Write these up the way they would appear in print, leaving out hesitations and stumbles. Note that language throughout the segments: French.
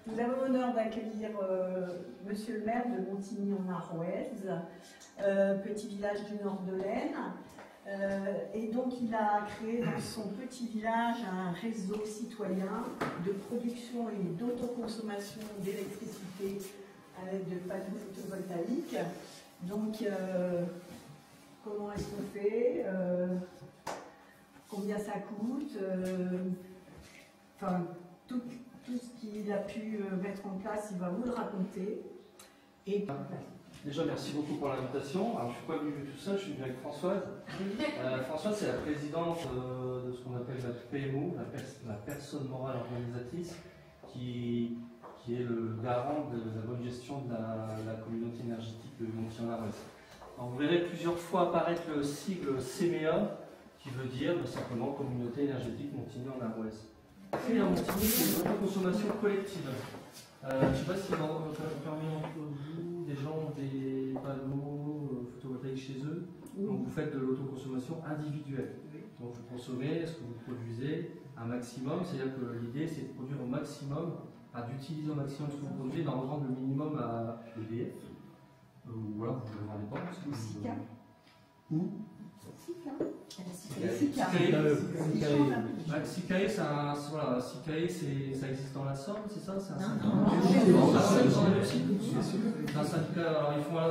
nous avons l'honneur d'accueillir Monsieur le maire de Montigny-en-Arrouaise, petit village du nord de l'Aisne. Et donc il a créé dans son petit village un réseau citoyen de production et d'autoconsommation d'électricité à l'aide de panneaux photovoltaïques. Donc comment est-ce qu'on fait, combien ça coûte, enfin tout ce qu'il a pu mettre en place, il va vous le raconter. Et déjà, merci beaucoup pour l'invitation. Alors, je ne suis pas venu tout seul, je suis venu avec Françoise. Françoise, c'est la présidente de ce qu'on appelle la PMO, la personne morale organisatrice, qui est le garant de la bonne gestion de la communauté énergétique de Montigny-en-Arrouaise. Vous verrez plusieurs fois apparaître le sigle CMEA, qui veut dire simplement Communauté énergétique Montigny-en-Arrouaise. C'est en Montigny, c'est une consommation collective. Je ne sais pas si parmi vous, des gens ont des panneaux photovoltaïques chez eux, donc vous faites de l'autoconsommation individuelle. Donc vous consommez ce que vous produisez un maximum, c'est-à-dire que l'idée c'est de produire au maximum, d'utiliser au maximum ce que vous produisez, d'en revendre le minimum à EDF. Ou alors vous ne le vendez pas. ou SICA. Ou SICAE, ça existe dans la Somme, c'est ça? C'est un syndicat. Alors ils font à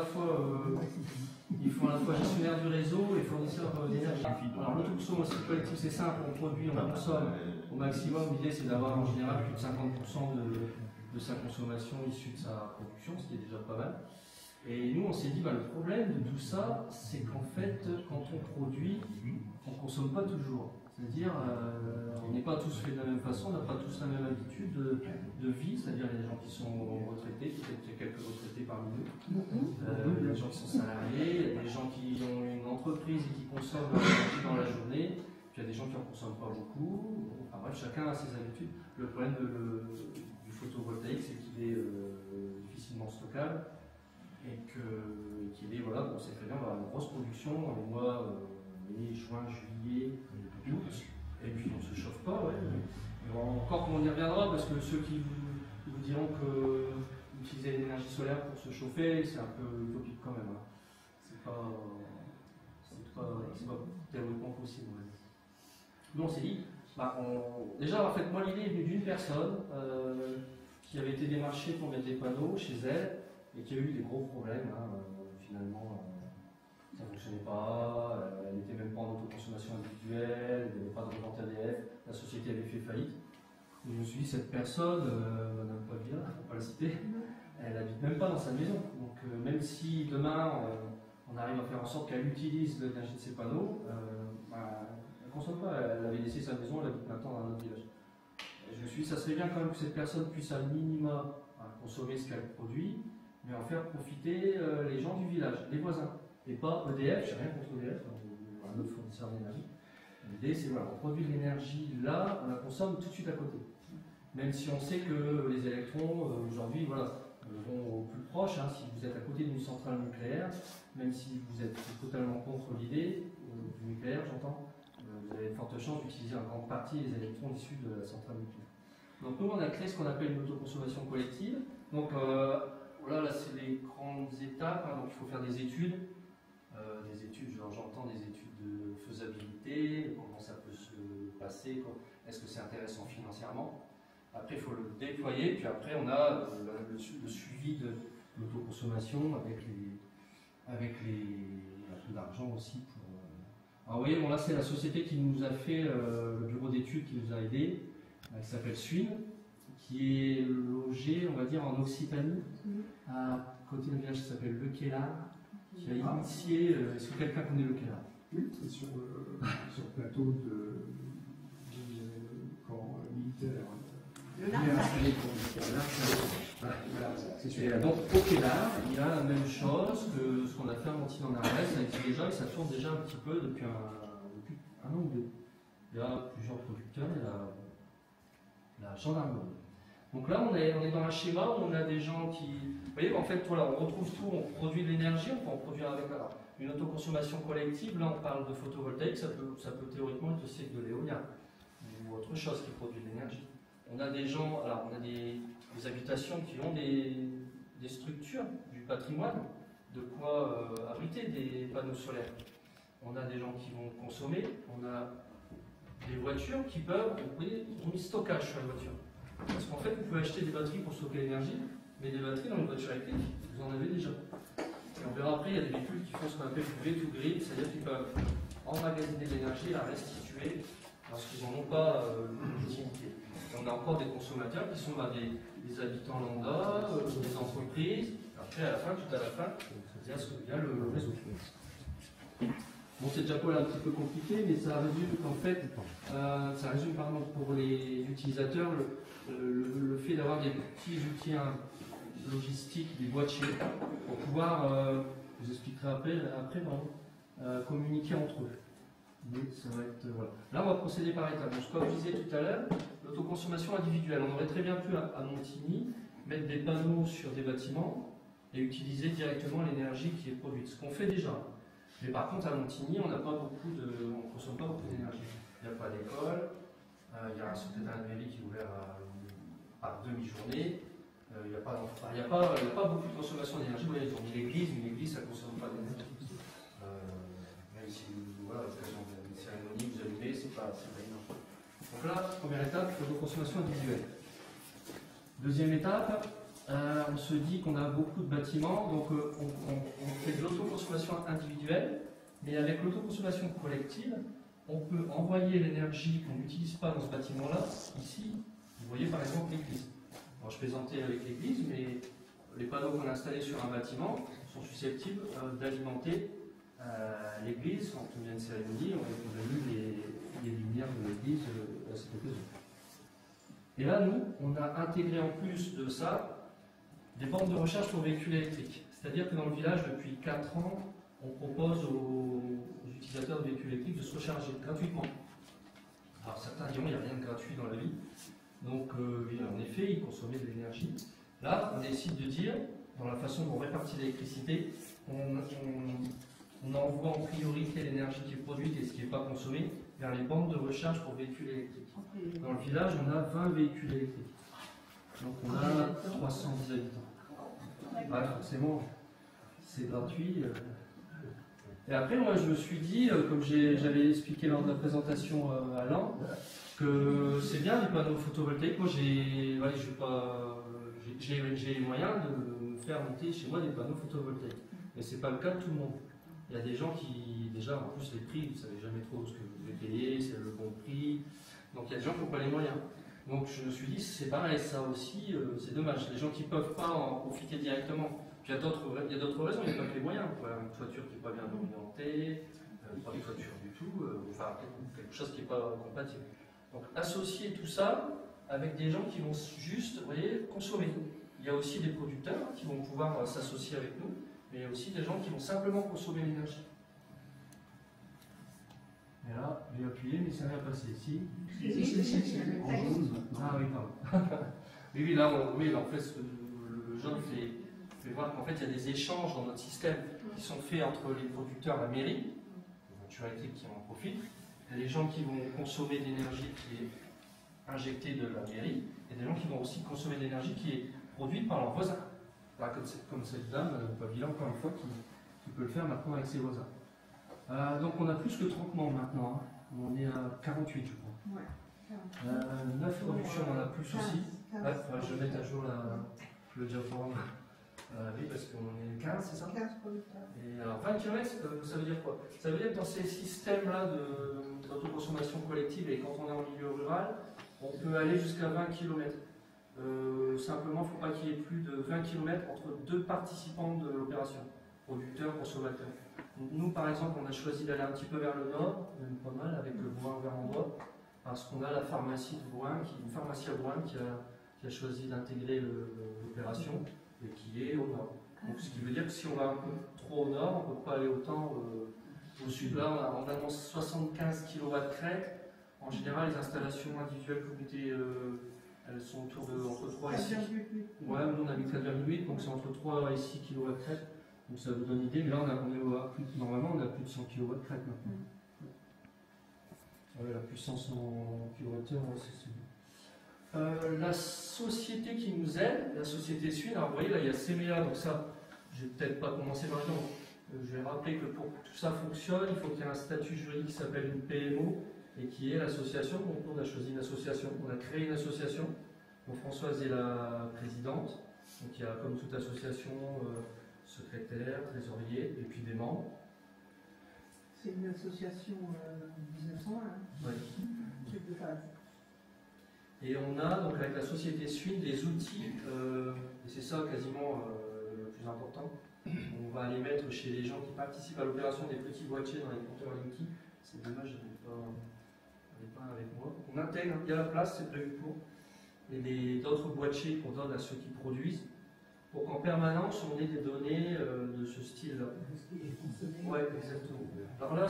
la fois gestionnaire du réseau et fournisseur d'énergie. Alors l'autoconsommation collective, c'est simple, on produit, on consomme au maximum. L'idée c'est d'avoir en général plus de 50% de sa consommation issue de sa production, ce qui est déjà pas mal. Et nous, on s'est dit, le problème de tout ça, c'est qu'en fait, quand on produit, on ne consomme pas toujours. C'est-à-dire, on n'est pas tous faits de la même façon, on n'a pas tous la même habitude de vie, c'est-à-dire les gens qui sont retraités, peut-être qu'il y a quelques retraités parmi nous, les gens qui sont salariés, les gens qui ont une entreprise et qui consomment dans la journée, puis il y a des gens qui n'en consomment pas beaucoup. Enfin bref, chacun a ses habitudes. Le problème du photovoltaïque, c'est qu'il est difficilement stockable. Et qu'il est, voilà, on sait très bien, on va avoir une grosse production dans les mois mai, juin, juillet, août, et puis on ne se chauffe pas. Ouais. Encore qu'on y reviendra, parce que ceux qui vous diront que utiliser l'énergie solaire pour se chauffer, c'est un peu utopique quand même. Hein. C'est pas théoriquement possible. Ouais. Nous on s'est dit, déjà en fait, moi l'idée est venue d'une personne qui avait été démarchée pour mettre des panneaux chez elle, et qui a eu des gros problèmes, finalement, ça ne fonctionnait pas, elle n'était même pas en autoconsommation individuelle, elle n'avait pas de revente ADF, la société avait fait faillite. Et je me suis dit, cette personne, Madame Poivia, il ne faut pas la citer, elle n'habite même pas dans sa maison. Donc même si demain, on arrive à faire en sorte qu'elle utilise l'énergie de ses panneaux, elle ne consomme pas, elle avait laissé sa maison, elle habite maintenant dans un autre village. Et je me suis dit, ça serait bien quand même que cette personne puisse à minima consommer ce qu'elle produit, mais en faire profiter les gens du village, les voisins, et pas EDF, je n'ai rien contre EDF, un autre fournisseur d'énergie. L'idée c'est voilà, on produit de l'énergie là, on la consomme tout de suite à côté. Même si on sait que les électrons, aujourd'hui, voilà, vont au plus proche, si vous êtes à côté d'une centrale nucléaire, même si vous êtes totalement contre l'idée du nucléaire, j'entends, vous avez de fortes chances d'utiliser en grande partie les électrons issus de la centrale nucléaire. Donc nous on a créé ce qu'on appelle une autoconsommation collective. Donc voilà, là c'est les grandes étapes, donc il faut faire des études, j'entends des études de faisabilité, comment ça peut se passer, est-ce que c'est intéressant financièrement. Après il faut le déployer, puis après on a le suivi de l'autoconsommation avec un peu d'argent aussi. Alors vous voyez, bon, là c'est la société qui nous a fait, le bureau d'études qui nous a aidés, qui s'appelle Suine, qui est logé, on va dire, en Occitanie, à côté d'un village qui s'appelle Le Kellar, qui a initié. Est-ce que quelqu'un connaît Le Kellar? Oui, c'est sur le plateau de camp militaire. Donc au Kellar, il y a la même chose que ce qu'on a fait à Montigny-en-Arrouaise, ça existe déjà et ça tourne déjà un petit peu depuis un an ou deux. Il y a plusieurs producteurs et la gendarmerie. Donc là, on est dans un schéma où on a des gens qui... Vous voyez, en fait, voilà, on retrouve tout, on produit de l'énergie, on peut en produire avec une autoconsommation collective. Là, on parle de photovoltaïque, ça peut théoriquement être aussi avec de l'éolien ou autre chose qui produit de l'énergie. On a des gens, alors on a des habitations qui ont des structures du patrimoine, de quoi abriter des panneaux solaires. On a des gens qui vont consommer, on a des voitures qui peuvent, vous voyez, ils ont mis stockage sur les voitures. Parce qu'en fait, vous pouvez acheter des batteries pour stocker l'énergie, mais des batteries dans une voiture électrique, vous en avez déjà. Et on verra après, il y a des véhicules qui font ce qu'on appelle du V to grid, c'est-à-dire qu'ils peuvent emmagasiner de l'énergie et la restituer lorsqu'ils n'en ont pas l'utilité. On a encore des consommateurs qui sont des habitants lambda, des entreprises. Après, à la fin, tout à la fin, il y a le réseau. Bon, c'est déjà un petit peu compliqué, mais ça résume qu'en fait, pour les utilisateurs le fait d'avoir des petits outils logistiques, des boîtiers, pour pouvoir, je vous expliquerai après communiquer entre eux. Mais ça va être, voilà. Là, on va procéder par étapes. Donc, comme je disais tout à l'heure, l'autoconsommation individuelle. On aurait très bien pu, à Montigny, mettre des panneaux sur des bâtiments et utiliser directement l'énergie qui est produite. Ce qu'on fait déjà. Mais par contre, à Montigny, on ne consomme pas beaucoup d'énergie. Il n'y a pas d'école, il y a un secrétariat de mairie qui est ouvert par demi-journée. Il n'y a pas beaucoup de consommation d'énergie. Vous voyez, ils ont mis l'église, mais l'église, ça ne consomme pas d'énergie. Même si vous à l'occasion d'une cérémonie, vous allumez, c'est pas énorme. Donc là, première étape, l'autoconsommation individuelle. Deuxième étape, on se dit qu'on a beaucoup de bâtiments, donc on fait de l'autoconsommation individuelle, mais avec l'autoconsommation collective, on peut envoyer l'énergie qu'on n'utilise pas dans ce bâtiment-là, ici. Vous voyez par exemple l'église. Alors je plaisantais avec l'église, mais les panneaux qu'on a installés sur un bâtiment sont susceptibles d'alimenter l'église. Quand on vient de cérémonie, on allume les lumières de l'église à cette occasion. Et là, nous, on a intégré en plus de ça des bornes de recharge pour véhicules électriques. C'est-à-dire que dans le village, depuis 4 ans, on propose aux utilisateurs de véhicules électriques de se recharger gratuitement. Alors certains diront qu'il n'y a rien de gratuit dans la vie. Donc en effet, ils consommaient de l'énergie. Là, on décide de dire, dans la façon dont on répartit l'électricité, on envoie en priorité l'énergie qui est produite et ce qui n'est pas consommé vers les bornes de recharge pour véhicules électriques. Dans le village, on a 20 véhicules électriques. Donc on a 310 habitants. Forcément, c'est gratuit. Et après, moi, je me suis dit, comme j'avais expliqué lors de la présentation à Lan, que c'est bien les panneaux photovoltaïques. Moi, j'ai les moyens de me faire monter chez moi des panneaux photovoltaïques. Mais ce n'est pas le cas de tout le monde. Il y a des gens qui, déjà, en plus, les prix, vous ne savez jamais trop ce que vous devez payer, c'est le bon prix. Donc il y a des gens qui n'ont pas les moyens. Donc je me suis dit, c'est pareil, ça aussi, c'est dommage. Les gens qui ne peuvent pas en profiter directement. Puis il y a d'autres raisons, il n'y a pas que les moyens. Une toiture qui n'est pas bien orientée, pas de toiture du tout, enfin quelque chose qui n'est pas compatible. Donc associer tout ça avec des gens qui vont juste, vous voyez, consommer. Il y a aussi des producteurs qui vont pouvoir s'associer avec nous, mais il y a aussi des gens qui vont simplement consommer l'énergie. Et là, j'ai appuyé, mais ça n'a pas passé. Si. En jaune. Ah oui, pardon. oui, là, en fait, le jaune fait voir qu'en fait, il y a des échanges dans notre système qui sont faits entre les producteurs, la mairie, les voitures électriques qui en profitent, et les gens qui vont consommer de l'énergie qui est injectée de la mairie, et des gens qui vont aussi consommer de l'énergie qui est produite par leurs voisins. Là, comme cette dame au pavillon, encore une fois, qui peut le faire maintenant avec ses voisins. Donc on a plus que 30 membres maintenant, hein. On est à 48 je crois. Ouais, 9 productions, on en a plus aussi. Ouais, je vais mettre à jour le diaporama. Oui, parce qu'on est 15, c'est ça 15 producteurs. Et alors 20 km, ça veut dire quoi? Ça veut dire que dans ces systèmes-là d'autoconsommation collective, et quand on est en milieu rural, on peut aller jusqu'à 20 km. Simplement, il ne faut pas qu'il y ait plus de 20 km entre deux participants de l'opération, producteurs, consommateurs. Nous, par exemple, on a choisi d'aller un petit peu vers le nord, même pas mal, avec le Bouin-Vermandois, parce qu'on a la pharmacie de Bouin, une pharmacie à Bouin qui a choisi d'intégrer l'opération et qui est au nord. Donc, ce qui veut dire que si on va un peu trop au nord, on ne peut pas aller autant au sud. Là, on annonce 75 kW crête. En général, les installations individuelles communautés, elles sont autour de entre 3 et 6. Ouais, nous on a mis 4,8, donc c'est entre 3 et 6 kW crête. Donc ça vous donne une idée, mais là normalement on a plus de 100 kW crête maintenant. Ouais, la puissance en kWh, c'est celui. La société qui nous aide, la société Swin, alors vous voyez là il y a CMEA, donc ça, je vais peut-être pas commencer par exemple. Je vais rappeler que pour que tout ça fonctionne, il faut qu'il y ait un statut juridique qui s'appelle une PMO et qui est l'association. Donc on a choisi une association, on a créé une association. Donc Françoise est la présidente. Donc il y a comme toute association secrétaire, trésorier et puis des membres. C'est une association 1901, Oui. truc de phase. Et on a donc avec la société Swin des outils, et c'est ça quasiment le plus important. On va aller mettre chez les gens qui participent à l'opération des petits boîtiers dans les compteurs Linky. C'est dommage, elle n'est pas avec moi. On intègre, il y a la place, c'est prévu pour. Et d'autres boîtiers qu'on donne à ceux qui produisent, pour qu'en permanence on ait des données de ce style-là. Oui, exactement. Alors là,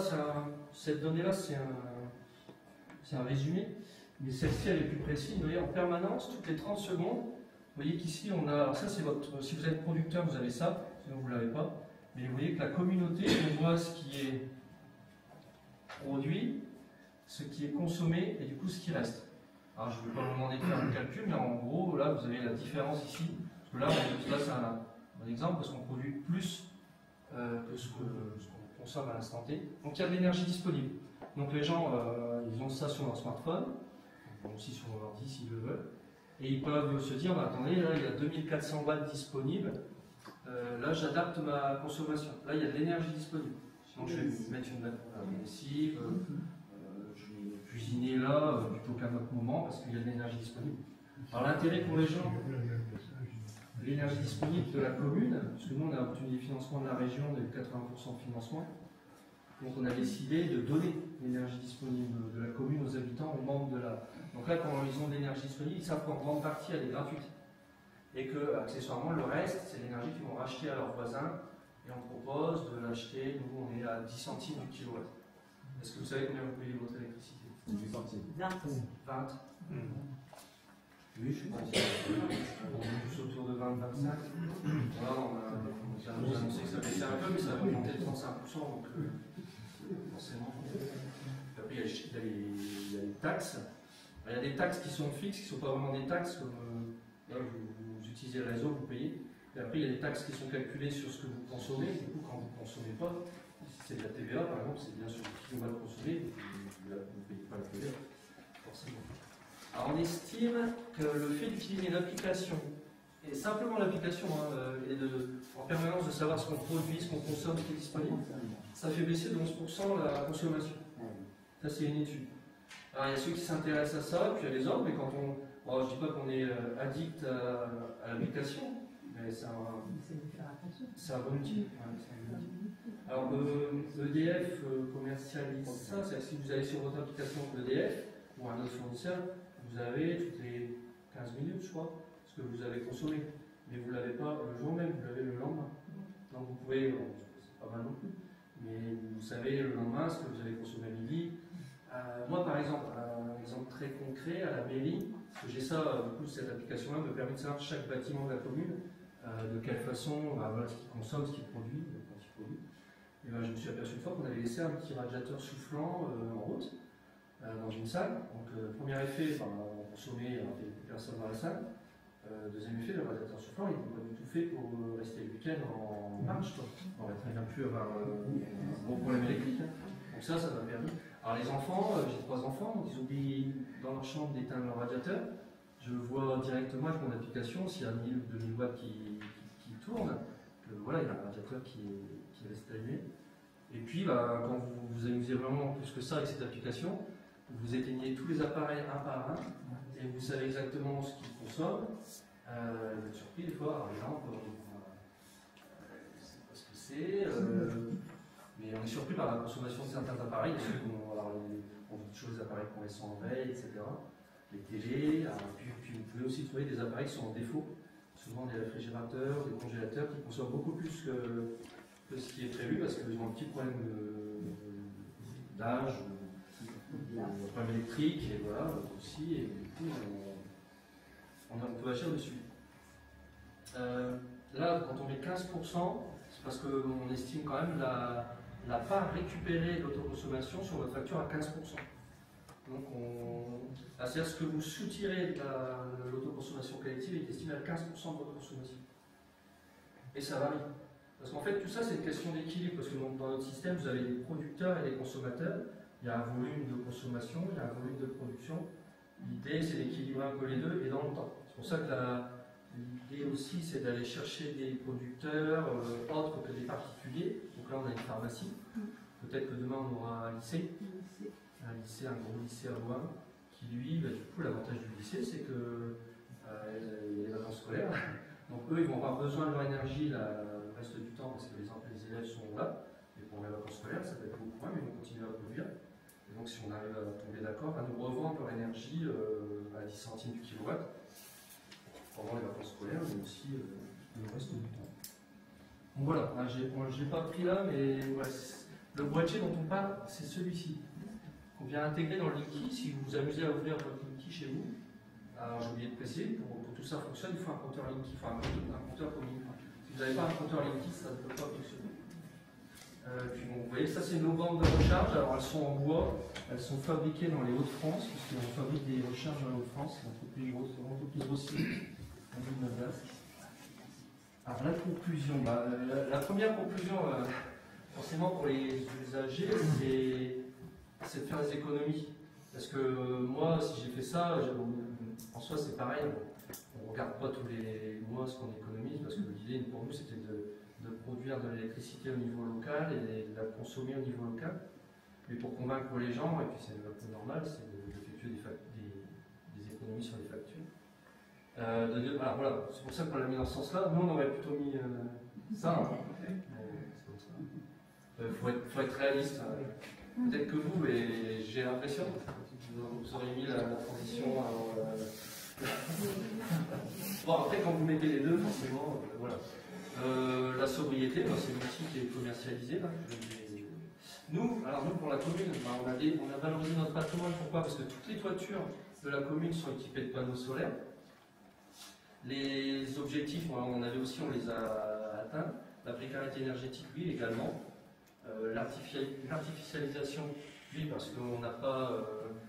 cette donnée-là, c'est un résumé, mais celle-ci, elle est plus précise. Vous voyez, en permanence, toutes les 30 secondes, vous voyez qu'ici, on a. Alors ça, c'est votre. Si vous êtes producteur, vous avez ça, sinon vous ne l'avez pas. Mais vous voyez que la communauté, on voit ce qui est produit, ce qui est consommé et du coup ce qui reste. Alors je ne vais pas vous demander de faire le calcul, mais en gros, là, vous avez la différence ici. Parce que là c'est un exemple parce qu'on produit plus que ce qu'on consomme à l'instant T. Donc il y a de l'énergie disponible. Donc les gens, ils ont ça sur leur smartphone, aussi sur leur ordi s'ils le veulent. Et ils peuvent se dire, bah, attendez, là il y a 2400 watts disponibles, là j'adapte ma consommation. Là il y a de l'énergie disponible. Donc je vais mettre une lessive, je vais cuisiner là plutôt qu'à un autre moment parce qu'il y a de l'énergie disponible. Alors l'intérêt pour les gens, l'énergie disponible de la commune, parce que nous on a obtenu des financements de la région, on a eu 80% de financement. Donc on a décidé de donner l'énergie disponible de la commune aux habitants, aux membres de la... Donc là, quand ils ont de l'énergie disponible, ils savent qu'en grande partie, elle est gratuite. Et que, accessoirement, le reste, c'est l'énergie qu'ils vont racheter à leurs voisins. Et on propose de l'acheter, nous, on est à 10 centimes du kilowatt. Est-ce que vous savez combien vous payez votre électricité? 10 centimes. 20. 20. Oui, je suis pas on est plus autour de 20-25. Voilà, on nous a annoncé que ça baissait un peu, mais ça va augmenter de 35%. Donc, forcément. Après, il y a les taxes. Il y a des taxes qui sont fixes, qui ne sont pas vraiment des taxes, comme là, vous utilisez le réseau, vous payez. Et après, il y a des taxes qui sont calculées sur ce que vous consommez. Du coup, quand vous ne consommez pas, si c'est de la TVA, par exemple, c'est bien sur le kilowatt consommé, vous ne payez pas la TVA, forcément. Alors, on estime que le fait d'utiliser une application, et simplement l'application, et en permanence de savoir ce qu'on produit, ce qu'on consomme, ce qui est disponible, ça fait baisser de 11% la consommation. Ça, c'est une étude. Alors, il y a ceux qui s'intéressent à ça, puis il y a les autres, mais quand on. Bon, je ne dis pas qu'on est addict à l'application, mais c'est un bon outil. Alors, EDF commercialise ça, c'est-à-dire que si vous allez sur votre application EDF ou un autre fournisseur, vous avez toutes les 15 minutes, je crois, ce que vous avez consommé. Mais vous ne l'avez pas le jour même, vous l'avez le lendemain. Donc, vous pouvez. C'est pas mal non plus. Mais vous savez le lendemain ce que vous avez consommé à midi. Moi, par exemple, un exemple très concret, à la mairie, parce que j'ai ça, du coup, cette application-là me permet de savoir chaque bâtiment de la commune, de quelle façon, voilà, ce qu'il consomme, ce qu'il produit, quand il produit. Et je me suis aperçu une fois qu'on avait laissé un petit radiateur soufflant en route, dans une salle. Donc, premier effet, on consommait, on avait personne dans la salle. Deuxième effet, le radiateur soufflant, il n'est pas du tout fait pour rester le week-end en marche. On aurait très bien pu avoir un gros problème électrique. Donc ça m'a permis. Alors les enfants, j'ai 3 enfants, ils oublient dans leur chambre d'éteindre leur radiateur. Je vois directement avec mon application s'il y a 1000 ou 2000 watts qui tournent. Voilà, il y a un radiateur qui reste allumé. Et puis, quand vous vous amusez vraiment plus que ça avec cette application, vous éteignez tous les appareils un par un et vous savez exactement ce qu'ils consomment. Vous êtes surpris des fois, alors les lampes, je ne sais pas ce que c'est. Mais on est surpris par la consommation de certains appareils. On dit toujours les appareils qu'on laisse en veille, etc. Les télés. Puis vous pouvez aussi trouver des appareils qui sont en défaut. Souvent des réfrigérateurs, des congélateurs qui consomment beaucoup plus que ce qui est prévu parce qu'ils ont un petit problème d'âge, un problème électrique, et voilà, aussi. Et du coup, on peut agir dessus. Là, quand on met 15%, c'est parce qu'on estime quand même la part récupérée d'autoconsommation sur votre facture à 15%. Donc, c'est-à-dire ce que vous soutirez de l'autoconsommation collective est estimé à 15% de votre consommation. Et ça varie. Parce qu'en fait, tout ça, c'est une question d'équilibre. Parce que dans notre système, vous avez des producteurs et des consommateurs. Il y a un volume de consommation, il y a un volume de production. L'idée, c'est d'équilibrer un peu les deux et dans le temps. C'est pour ça que l'idée aussi, c'est d'aller chercher des producteurs autres que des particuliers. Donc là, on a une pharmacie. Peut-être que demain, on aura un lycée. Un gros lycée à Rouen, qui lui, du coup, l'avantage du lycée, c'est que il y a les vacances scolaires. Donc eux, ils vont avoir besoin de leur énergie le reste du temps parce que les élèves sont là. Et pour les vacances scolaires, ça va être beaucoup moins, mais ils vont continuer à produire. Et donc si on arrive à tomber d'accord, à nous revendre leur énergie à 10 centimes du kilowatt pendant les vacances scolaires, mais aussi le reste du temps. Donc voilà, je n'ai pas pris là, mais ouais, le boîtier dont on parle, c'est celui-ci. Qu'on vient intégrer dans le Linky. Si vous vous amusez à ouvrir votre Linky chez vous, alors j'ai oublié de préciser, pour que tout ça fonctionne, il faut un compteur Linky, enfin un compteur commun. Si vous n'avez pas un compteur Linky, ça ne peut pas fonctionner. Puis bon, vous voyez, ça c'est nos bandes de recharge. Alors elles sont en bois, elles sont fabriquées dans les Hauts-de-France, puisqu'on fabrique des recharges dans les Hauts-de-France, c'est l'entreprise aussi en ville de Glace. Alors la conclusion, la première conclusion, forcément pour les usagers, c'est de faire des économies. Parce que moi, si j'ai fait ça, en soi c'est pareil, on ne regarde pas tous les mois ce qu'on économise, parce que l'idée pour nous c'était de produire de l'électricité au niveau local et de la consommer au niveau local. Mais pour convaincre les gens, et puis c'est un peu normal, c'est d'effectuer des économies sur les factures. Alors voilà, c'est pour ça qu'on l'a mis dans ce sens-là. Nous on aurait plutôt mis ça. Hein. C'est comme ça. Faut être réaliste. Peut-être que vous, mais j'ai l'impression, vous auriez mis la transition. Bon, après, quand vous mettez les deux, forcément, voilà. La sobriété, c'est un outil qui est commercialisé. Là. Nous, pour la commune, on a valorisé notre patrimoine. Pourquoi? Parce que toutes les toitures de la commune sont équipées de panneaux solaires. Les objectifs, on les a atteints. La précarité énergétique, oui, également. L'artificialisation, oui, parce qu'on n'a pas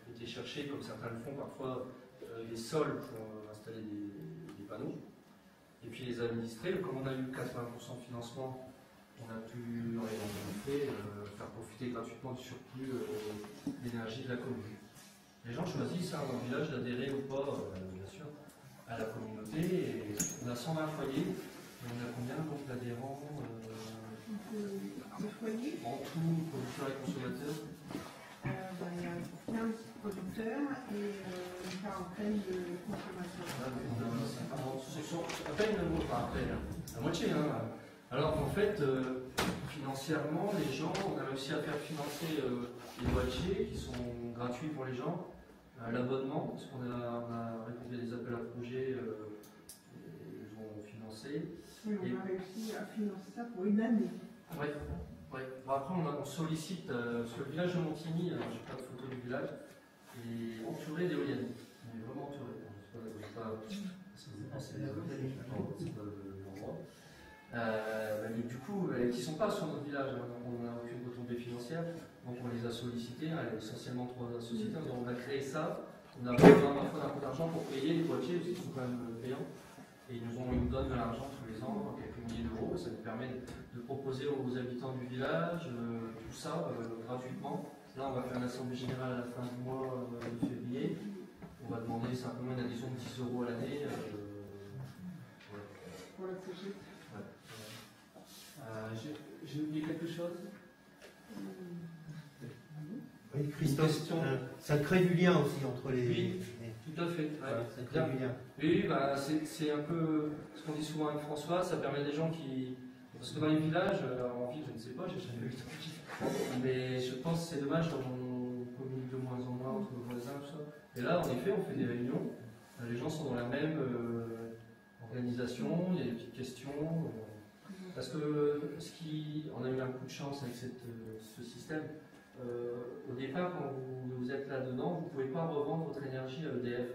été chercher, comme certains le font parfois, les sols pour installer des panneaux. Et puis les administrer, comme on a eu 80% de financement, on a pu faire profiter gratuitement du surplus d'énergie de la commune. Les gens choisissent dans le village d'adhérer ou pas, bien sûr, à la communauté. Et on a 120 foyers, et on a combien donc d'adhérents en tout, producteurs et consommateurs? Il y a 15 producteurs et une quarantaine de consommateurs. À peine la moitié. Hein. Alors en fait, financièrement, les gens, on a réussi à faire financer les boîtiers qui sont gratuits pour les gens, l'abonnement, parce qu'on a répondu à des appels à projets, ils ont financé. Oui, on a réussi à financer ça pour une année. Ouais. Bon, après, on sollicite, parce que le village de Montigny, je n'ai pas de photo du village, est entouré d'éoliennes. On est vraiment entouré. Je ne sais pas si vous pensez des éoliennes, c'est pas l'endroit. Mais du coup, qui ne sont pas sur notre village, on n'a aucune retombée financière, donc on les a sollicités, essentiellement 3 sociétés. On a créé ça, on a besoin parfois d'un peu d'argent pour payer les boîtiers, parce qu'ils sont quand même payants. Et ils nous donnent de l'argent tous les ans, quelques milliers d'euros. Ça nous permet de proposer aux habitants du village tout ça gratuitement. Là, on va faire une assemblée générale à la fin du mois de février. On va demander simplement une adhésion de 10 euros à l'année. Pour la CG. J'ai oublié quelque chose? Oui, Christophe, ça crée du lien aussi entre les... Oui, tout à fait. Voilà, ça crée du lien. Oui, c'est un peu ce qu'on dit souvent avec François, ça permet des gens qui... Parce que dans les villages, en ville, je ne sais pas, j'ai jamais vu tant. Mais je pense que c'est dommage quand on communique de moins en moins entre voisins, tout ça. Et là, en effet, on fait des réunions, les gens sont dans la même organisation, il y a des petites questions. Parce que on a eu un coup de chance avec ce système. Au départ, quand vous êtes là-dedans, vous ne pouvez pas revendre votre énergie à EDF.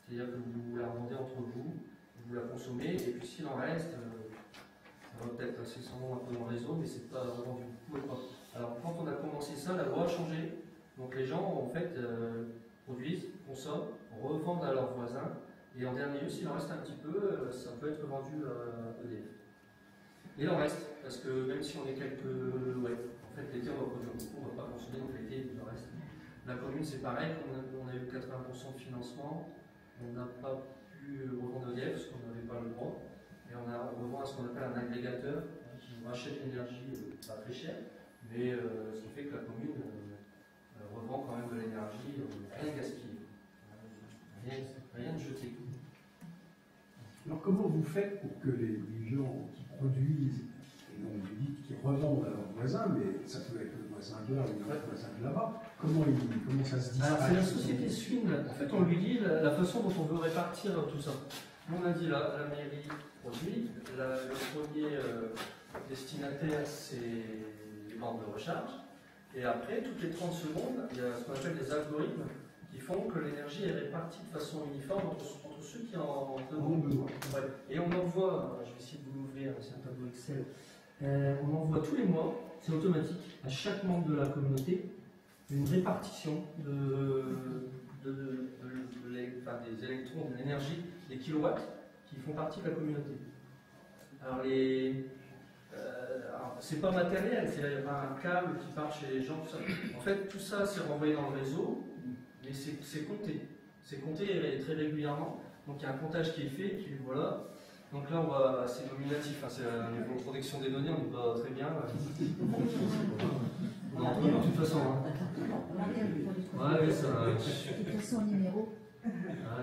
C'est-à-dire que vous la revendez entre vous la consommez, et puis s'il en reste, ça va peut-être accessoirement un peu dans le réseau, mais c'est pas revendu. Vous pouvez pas. Alors quand on a commencé ça, la loi a changé. Donc les gens, en fait, produisent, consomment, revendent à leurs voisins, et en dernier lieu, s'il en reste un petit peu, ça peut être vendu à EDF. Et il en reste, parce que même si on est quelques... Ouais, en fait, l'été, on va produire beaucoup, on ne va pas consommer, donc l'été, il en reste. La commune, c'est pareil, on a eu 80% de financement, on n'a pas pu revendre EDF, parce qu'on n'avait pas le droit, et on revend à ce qu'on appelle un agrégateur, qui rachète l'énergie pas très cher, mais ce qui fait que la commune revend quand même de l'énergie, rien gaspillé, rien de jeté. Alors comment vous faites pour que les gens qui produisent, et donc vous dites qu'ils revendent à leurs voisins, mais ça peut être le voisin de là ou le voisin de là-bas, comment ça se distingue? Alors c'est la société Swin, en fait on lui dit la façon dont on veut répartir tout ça. On a dit la mairie produit, le premier destinataire c'est les bandes de recharge, et après toutes les 30 secondes, il y a ce qu'on appelle des algorithmes qui font que l'énergie est répartie de façon uniforme entre ceux qui en demandent besoin. Ouais. Et on envoie, je vais essayer de vous l'ouvrir, c'est un tableau Excel, on envoie tous les mois, c'est automatique, à chaque membre de la communauté, une répartition des électrons, de l'énergie, des kilowatts qui font partie de la communauté. Alors c'est pas matériel, c'est un câble qui part chez les gens, tout ça. En fait, tout ça c'est renvoyé dans le réseau, mais c'est compté. C'est compté très régulièrement. Donc il y a un comptage qui est fait, et puis voilà. Donc là, c'est nominatif, hein, c'est au niveau de protection des données, on n'est pas très bien. Non, de toute façon. Hein. Ouais, ça. De toute façon, numéro. Ouais,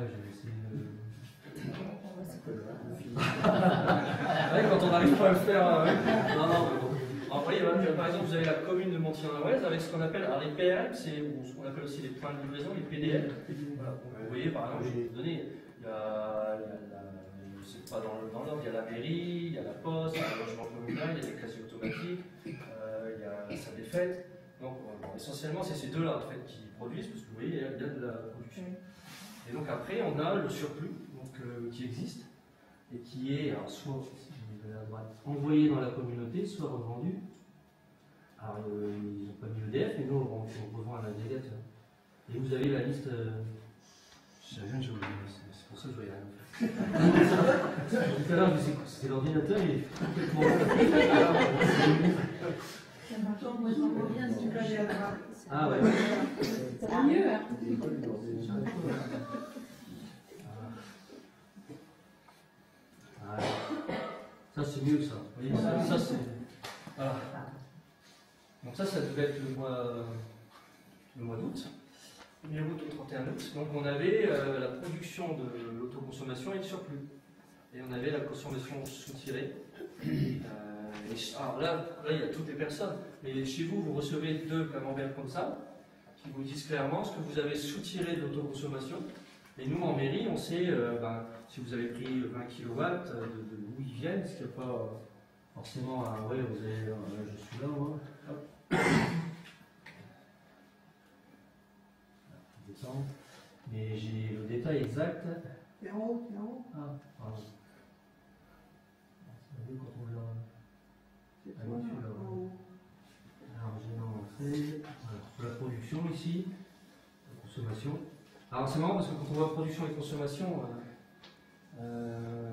j'ai essayé de. Ouais, quand on n'arrive pas à le faire. Non, non, mais bon. Alors, vous voyez, par exemple, vous avez la commune de Montigny-en-Oise avec ce qu'on appelle les PRM, ou ce qu'on appelle aussi les points de livraison, les PDL. Voilà. Donc, vous voyez, par exemple, je vais vous donner, c'est pas dans l'ordre, il y a la mairie, il y a la poste, il y a le logement communal, il y a les casiers automatiques, il y a la salle des fêtes. Donc, essentiellement, c'est ces deux-là en fait, qui produisent, parce que vous voyez, il y a de la production. Et donc, après, on a le surplus donc, qui existe et qui est alors, soit envoyé dans la communauté, soit revendu. Alors, ils n'ont pas mis l'EDF, mais nous, on revend à l'agrégateur. Et vous avez la liste. Je sais rien, j'ai oublié, c'est pour ça que je voyais rien. Tout à l'heure, c'est l'ordinateur, il est complètement. Moi, je m'en bien si tu peux aller à droite. Ah ouais. Ça va mieux, hein. Ah, ça c'est mieux ça. Vous voyez, ça c'est. Voilà. Donc ça devait être le mois d'août. 1er août au 31 août. Donc on avait la production de l'autoconsommation et le surplus. Et on avait la consommation soutirée. Alors là, il y a toutes les personnes. Mais chez vous, vous recevez 2 camemberts comme ça, qui vous disent clairement ce que vous avez soutiré de l'autoconsommation. Et nous, en mairie, on sait si vous avez pris 20 kW, de où ils viennent, parce qu'il n'y a pas forcément un. Ouais, vous avez. Je suis là, moi. Hop. Descendre. Mais j'ai le détail exact. C'est en haut, c'est en haut. Ah, pardon. C'est mieux quand on l'a. C'est Ah, toi, monsieur, là. en haut. Alors, j'ai lancé. Voilà, la production ici, la consommation. Alors, c'est marrant parce que quand on voit production et consommation, on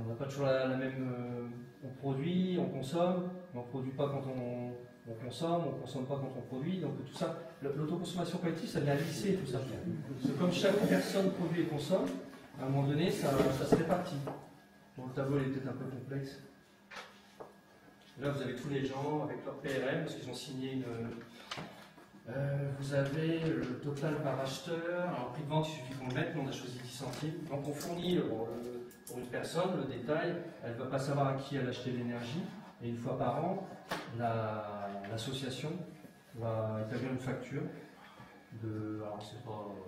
n'a pas toujours la même. On produit, on consomme, mais on ne produit pas quand on consomme, on ne consomme pas quand on produit. Donc, tout ça, l'autoconsommation collective, ça vient lisser tout ça. C'est comme chaque personne produit et consomme, à un moment donné, ça se répartit. Bon, le tableau est peut-être un peu complexe. Là, vous avez tous les gens avec leur PRM, parce qu'ils ont signé une. Vous avez le total par acheteur. Alors, prix de vente, il suffit qu'on le mette, nous on a choisi 10 centimes. Donc, on fournit pour une personne le détail. Elle ne va pas savoir à qui elle a acheté l'énergie. Et une fois par an, l'association va établir une facture de. Alors, c'est pas encore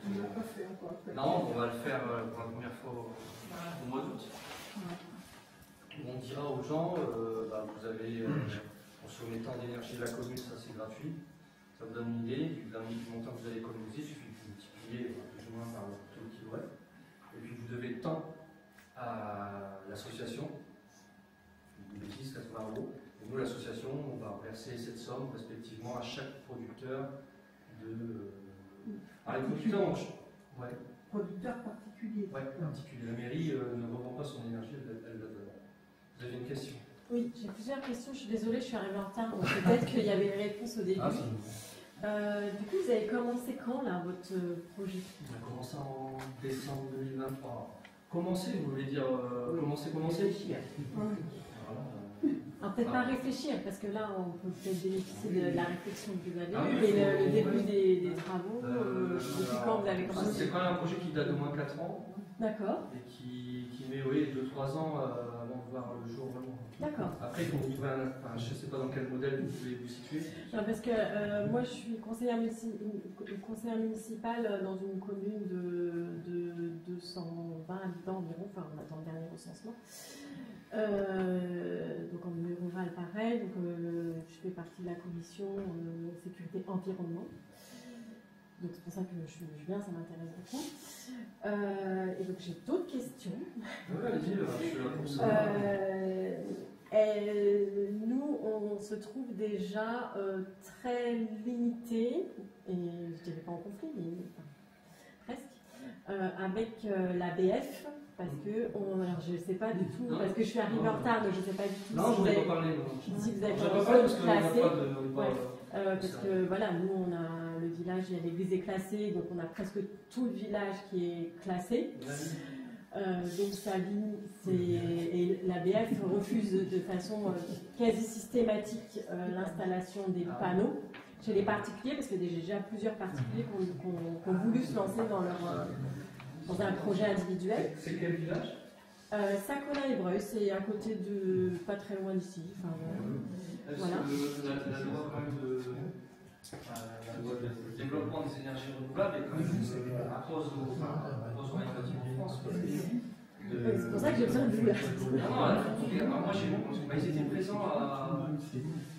On ne l'a pas fait encore. Non, on va le faire pour la première fois au mois d'août. On dira aux gens, vous avez consommé tant d'énergie de la commune, ça c'est gratuit. Ça vous donne une idée du montant que vous allez économiser, il suffit de multiplier plus ou moins par le kilowatt. Et puis vous devez tant à l'association, une bêtise, 80 €. Et nous, l'association, on va verser cette somme respectivement à chaque producteur de Alors, les producteurs, ouais. Producteurs particuliers. Ouais, particulier. La mairie ne revend pas son énergie, elle la donne. Vous avez une question? Oui, j'ai plusieurs questions. Je suis désolée, je suis arrivée en retard. Donc peut-être qu'il y avait une réponse au début. Ah, c'est Du coup, vous avez commencé quand, là, votre projet? On a commencé en décembre 2023. Commencer, vous voulez dire commencer? Alors, peut-être pas réfléchir, parce que là, on peut peut-être bénéficier de la réflexion que vous avez Ah, eue, oui, mais le début des travaux, depuis quand vous avez commencé? C'est quand même un projet qui date d'au moins 4 ans D'accord. et qui met 2-3 ans avant de voir le jour vraiment. D'accord. Après, il faut vous trouver je ne sais pas dans quel modèle vous pouvez vous situer. Non, parce que moi, je suis conseillère municipale dans une commune de 220 habitants environ, enfin, on attend le dernier recensement. Donc en milieu rural, pareil. Donc, je fais partie de la commission sécurité environnement. Donc c'est pour ça que je viens, ça m'intéresse beaucoup. Et donc j'ai d'autres questions. Oui, allez-y, je suis là pour ça. Nous, on se trouve déjà très limité, et je dirais pas en conflit, mais enfin, presque, avec l'ABF, parce que, alors je ne sais pas du tout, parce que je suis arrivée en retard, donc je ne sais pas du tout Non, je si ne vais pas parler. si vous êtes Je ne vais pas parler parce qu'on n'a classé. pas de. Parce que voilà, nous on a le village, il y a l'église est classée, donc on a presque tout le village qui est classé. Donc ça et l'ABF refuse de façon quasi systématique l'installation des panneaux chez les particuliers, parce que déjà plusieurs particuliers qui ont voulu se lancer dans un projet individuel. C'est quel village? Saconin-et-Breuil, c'est à côté de, pas très loin d'ici. Enfin, voilà. La loi quand même de développement des énergies renouvelables est quand même impose aux bâtiments en France. C'est pour ça que j'ai besoin de vous là. Non, moi ils étaient présents à.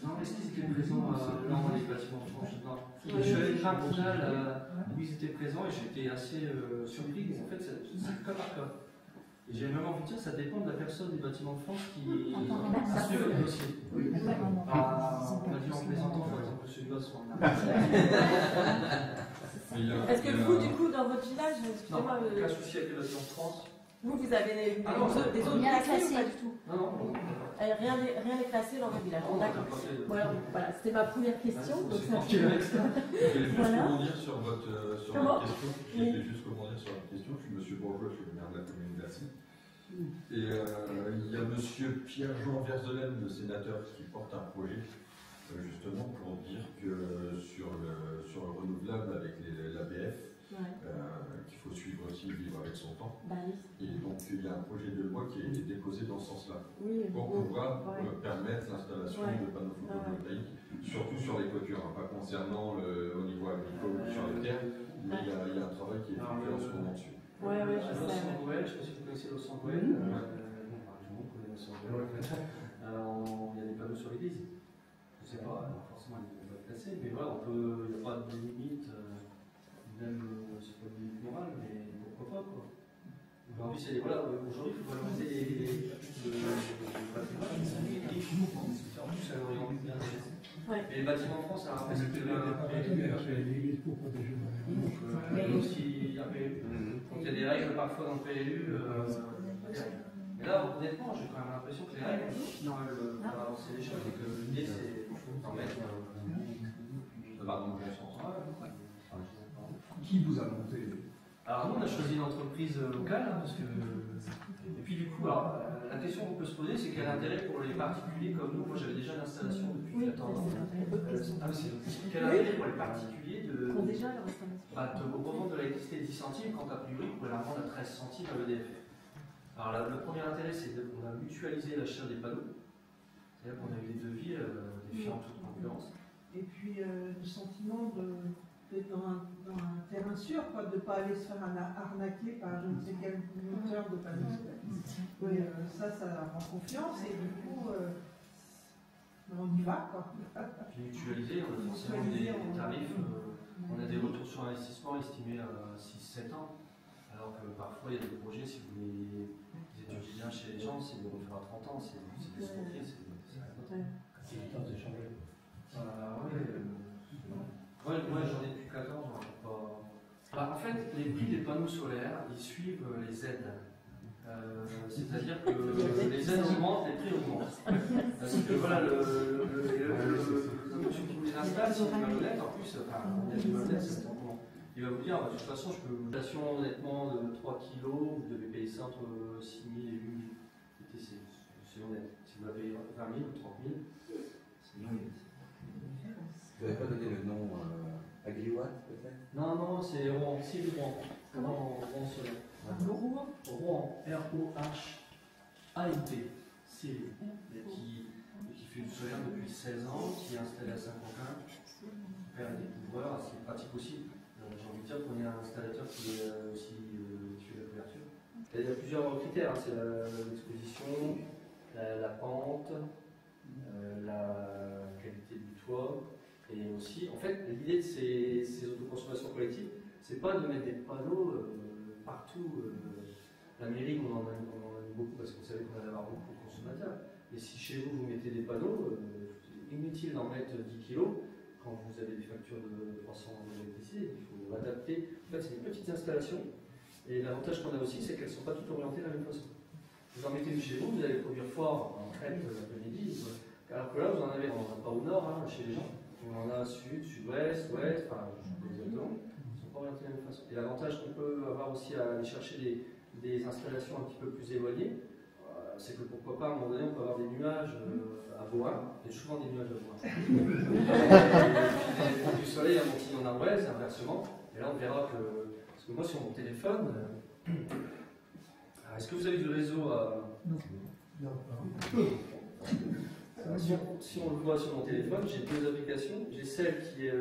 Non, est-ce qu'ils étaient présents à. Non, les bâtiments de France. Non. Je suis allé faire un journal où ils étaient présents et j'étais assez surpris. En fait, c'est cas par cas. Et j'ai même envie de dire, ça dépend de la personne du bâtiment de France qui suit le dossier. On m'a dit en plaisantant, par exemple, monsieur Gosse. Est-ce que vous, du coup, dans votre village, excusez-moi. Aucun souci avec les bâtiments de France. Vous avez des zones classées ou pas du tout? Non. Rien n'est classé dans votre village. D'accord. Voilà, c'était ma première question. Donc ça... Je voulais juste rebondir sur votre question. Je Oui. voulais juste rebondir sur votre question. Je suis monsieur Bourgeois, je suis le maire de la commune d'Assy. Et il y a monsieur Pierre-Jean Verzelaine, le sénateur, qui porte un projet justement pour dire que sur le renouvelable avec l'ABF, qu'il faut suivre aussi, vivre avec son temps. Et donc il y a un projet de loi qui a été déposé dans ce sens-là, pour pouvoir permettre l'installation de panneaux photovoltaïques, surtout sur les clôtures, pas concernant au niveau agricole ou sur les terres, mais il y a un travail qui est fait en ce moment dessus. Je sais. Je ne sais pas si vous connaissez Los Angeles. Tout le monde connaît Los Angeles. Il y a des panneaux sur l'église. Je ne sais pas, forcément ils vont être placés, mais voilà, il n'y a pas de limite, même c'est pas de limite morale, mais pourquoi pas quoi. Aujourd'hui, aujourd'hui, il faut valoriser les bâtiments qui sont électriques. En plus, ça aurait envie de bien. Mais les bâtiments en France, ça a presque donc il y a des règles parfois dans le PLU. Mais là, honnêtement, j'ai quand même l'impression que les règles veulent faire avancer les choses et que l'idée c'est d'en mettre dans le bon sens. Qui vous a monté? Alors nous, on a choisi une entreprise locale, parce que. Et puis du coup, alors, la question qu'on peut se poser, c'est quel intérêt pour les particuliers comme nous? Moi, j'avais déjà l'installation depuis 14 ans. Quel intérêt pour les particuliers de revendre de l'électricité 10 centimes quand a priori, on pourrait la revendre à 13 centimes à l'EDF. Alors le premier intérêt, c'est qu'on a mutualisé l'achat des panneaux. C'est-à-dire qu'on a eu des devis, des filles en toute concurrence. Et puis le sentiment d'être dans un terrain sûr, de ne pas aller se faire arnaquer par je ne sais quel monteur de panneaux solaires. Ça rend confiance et du coup, on y va. Puis mutualisé, on a forcément des tarifs. On a des retours sur investissement estimés à 6-7 ans. Alors que parfois, il y a des projets, si vous les étudiez bien chez les gens, c'est de refaire à 30 ans, c'est des escroqueries, c'est le temps d'échanger. Moi, j'en ai depuis 14 ans, fait, les prix des panneaux solaires, ils suivent les aides. C'est-à-dire que les aides augmentent, les prix augmentent. Parce que voilà, le monsieur qui vous les installe, c'est une malhonnête, en plus, enfin, il y a des malhonnêtes, c'est comment. Il va vous dire, de toute façon, je peux vous station honnêtement de 3 kg, vous devez payer ça entre 6 000 et 8 000 TTC. C'est honnête. Si vous la payez 20 000 ou 30 000, c'est honnête. Vous n'avez pas donné le nom Agriwatt, peut-être? Non, non, c'est Rouen, c'est Rouen. Rouen solaire. Rouen. Rouen, R-O-H-A-N-T. C'est qui fait du solaire depuis 16 ans, qui est installé à Saint-Quentin, qui perd des couvreurs, c'est pratique aussi. J'ai envie de dire qu'on est un installateur qui est aussi qui fait la couverture. Il y a plusieurs critères, hein. C'est l'exposition, la pente, la qualité du toit, et aussi, en fait, l'idée de ces autoconsommations collectives, c'est pas de mettre des panneaux partout. La mairie, on en a mis beaucoup parce qu'on savait qu'on allait avoir beaucoup de consommateurs. Et si chez vous, vous mettez des panneaux, c'est inutile d'en mettre 10 kilos quand vous avez des factures de 300 € d'électricité. Il faut adapter. En fait, c'est une petite installation. Et l'avantage qu'on a aussi, c'est qu'elles ne sont pas toutes orientées de la même façon. Vous en mettez une chez vous, vous allez produire fort en traite l'après-midi. Alors que là, vous en avez, on n'en a pas au nord, hein, chez les gens. On en a sud, sud-ouest, ouest, enfin, je ne sais pas exactement. Ils ne sont pas orientés de la même façon. Et l'avantage qu'on peut avoir aussi à aller chercher des installations un petit peu plus éloignées, c'est que pourquoi pas, à un moment donné, on peut avoir des nuages à Bohain. Il y a souvent des nuages à Bohain. Et puis du soleil à Montigny-en-Arrouaise, inversement. Et là, on verra que. Parce que moi, sur mon téléphone. Est-ce que vous avez du réseau à. Non. Si on le voit sur mon téléphone, j'ai deux applications. J'ai celle qui est.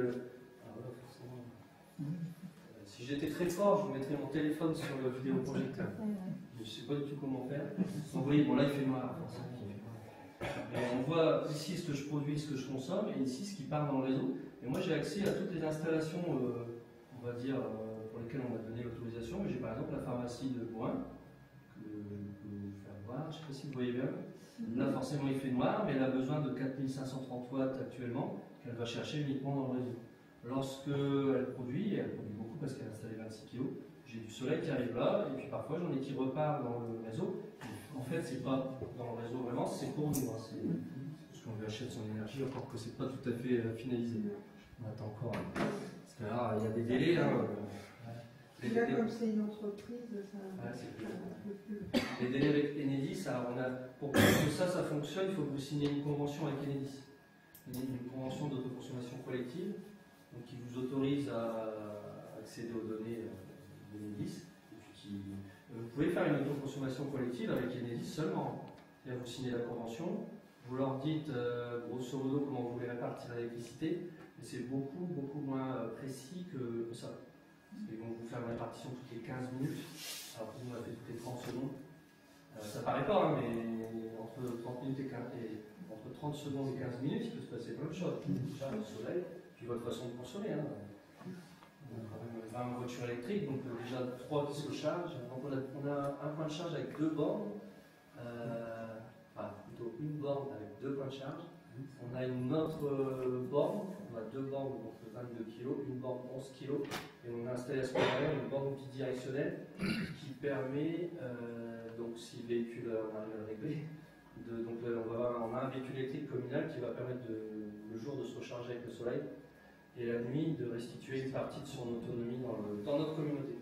Si j'étais très fort, je vous mettrais mon téléphone sur le vidéoprojecteur. Je ne sais pas du tout comment faire. Donc vous voyez, bon là il fait noir. Et on voit ici ce que je produis, ce que je consomme, et ici ce qui part dans le réseau. Et moi j'ai accès à toutes les installations, on va dire, pour lesquelles on m'a donné l'autorisation. J'ai par exemple la pharmacie de Bohain, que je peux vous faire voir. Je ne sais pas si vous voyez bien. Là forcément il fait noir, mais elle a besoin de 4530 watts actuellement, qu'elle va chercher uniquement dans le réseau. Lorsque elle produit beaucoup parce qu'elle a installé 26 kg, j'ai du soleil qui arrive là, et puis parfois j'en ai qui repart dans le réseau. En fait, c'est pas dans le réseau vraiment, c'est pour nous. Hein. C'est parce qu'on lui achète son énergie, encore que c'est pas tout à fait finalisé. On attend encore. Parce que là, il y a des délais. Hein. Et là, comme c'est une entreprise, ça. Les délais avec Enedis, pour que ça fonctionne, il faut que vous signiez une convention avec Enedis. Une convention d'autoconsommation collective. Donc, qui vous autorise à accéder aux données d'Enedis. Vous pouvez faire une autoconsommation collective avec Enedis seulement. C'est-à-dire vous signez la convention, vous leur dites grosso modo comment vous voulez répartir l'électricité, mais c'est beaucoup moins précis que ça. Ils vont vous faire une répartition toutes les 15 minutes, alors que nous on a fait toutes les 30 secondes. Ça paraît pas, hein, mais entre 30 minutes et entre 30 secondes et 15 minutes, il peut se passer plein de choses. Déjà, le soleil, puis votre façon de consommer. Hein. On a quand même 20 voitures électriques, donc déjà 3 qui se chargent. Donc on a un point de charge avec 2 bornes, enfin plutôt une borne avec 2 points de charge. On a une autre borne, on a 2 bornes donc 22 kg, une borne 11 kg, et on a installé à ce moment-là une borne bidirectionnelle qui permet, donc si le véhicule, on arrive à le régler, donc on a un véhicule électrique communal qui va permettre le jour de se recharger avec le soleil et la nuit de restituer une partie de son autonomie dans notre communauté.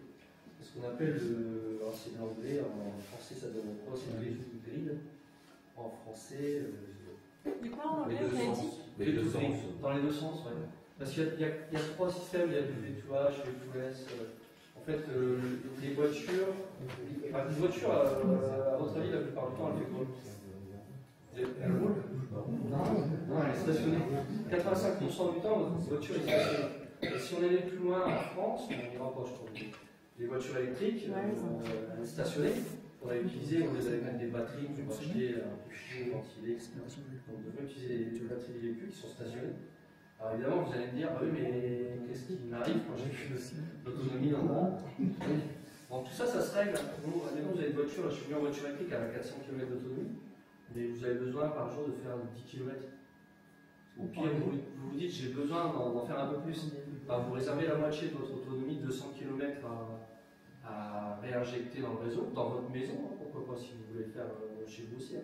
C'est ce qu'on appelle alors c'est de l'anglais, en français ça donne quoi? C'est le grid. En français, Du coup, en anglais, vous avez dit dans les deux sens, oui. Parce qu'il y a 3 systèmes, il y a du V2H, V2S. En fait, les voitures, une voiture, à votre avis, la plupart du temps, elle fait quoi? Elle roule? Non, elle est stationnée. 85% du temps, votre voiture est stationnée. Et si on allait plus loin en France, on ira pas, je trouve. Les voitures électriques, elles sont stationnées. On a utilisé, on les avait mettre des batteries pour acheter un fichier ventilé, etc. Donc on devrait utiliser les batteries des véhicules qui sont stationnées. Alors évidemment, vous allez me dire, ah oui, mais qu'est-ce qui m'arrive quand j'ai plus l'autonomie dans mon Donc tout ça, ça se règle. Vous avez une voiture, je suis venu en voiture électrique à 400 km d'autonomie, mais vous avez besoin par jour de faire 10 km. Au pire, vous vous dites j'ai besoin d'en faire un peu plus. Bah, vous réservez la moitié de votre autonomie, 200 km à réinjecter dans le réseau, dans votre maison, hein, pourquoi pas si vous voulez le faire chez vous aussi. Hein.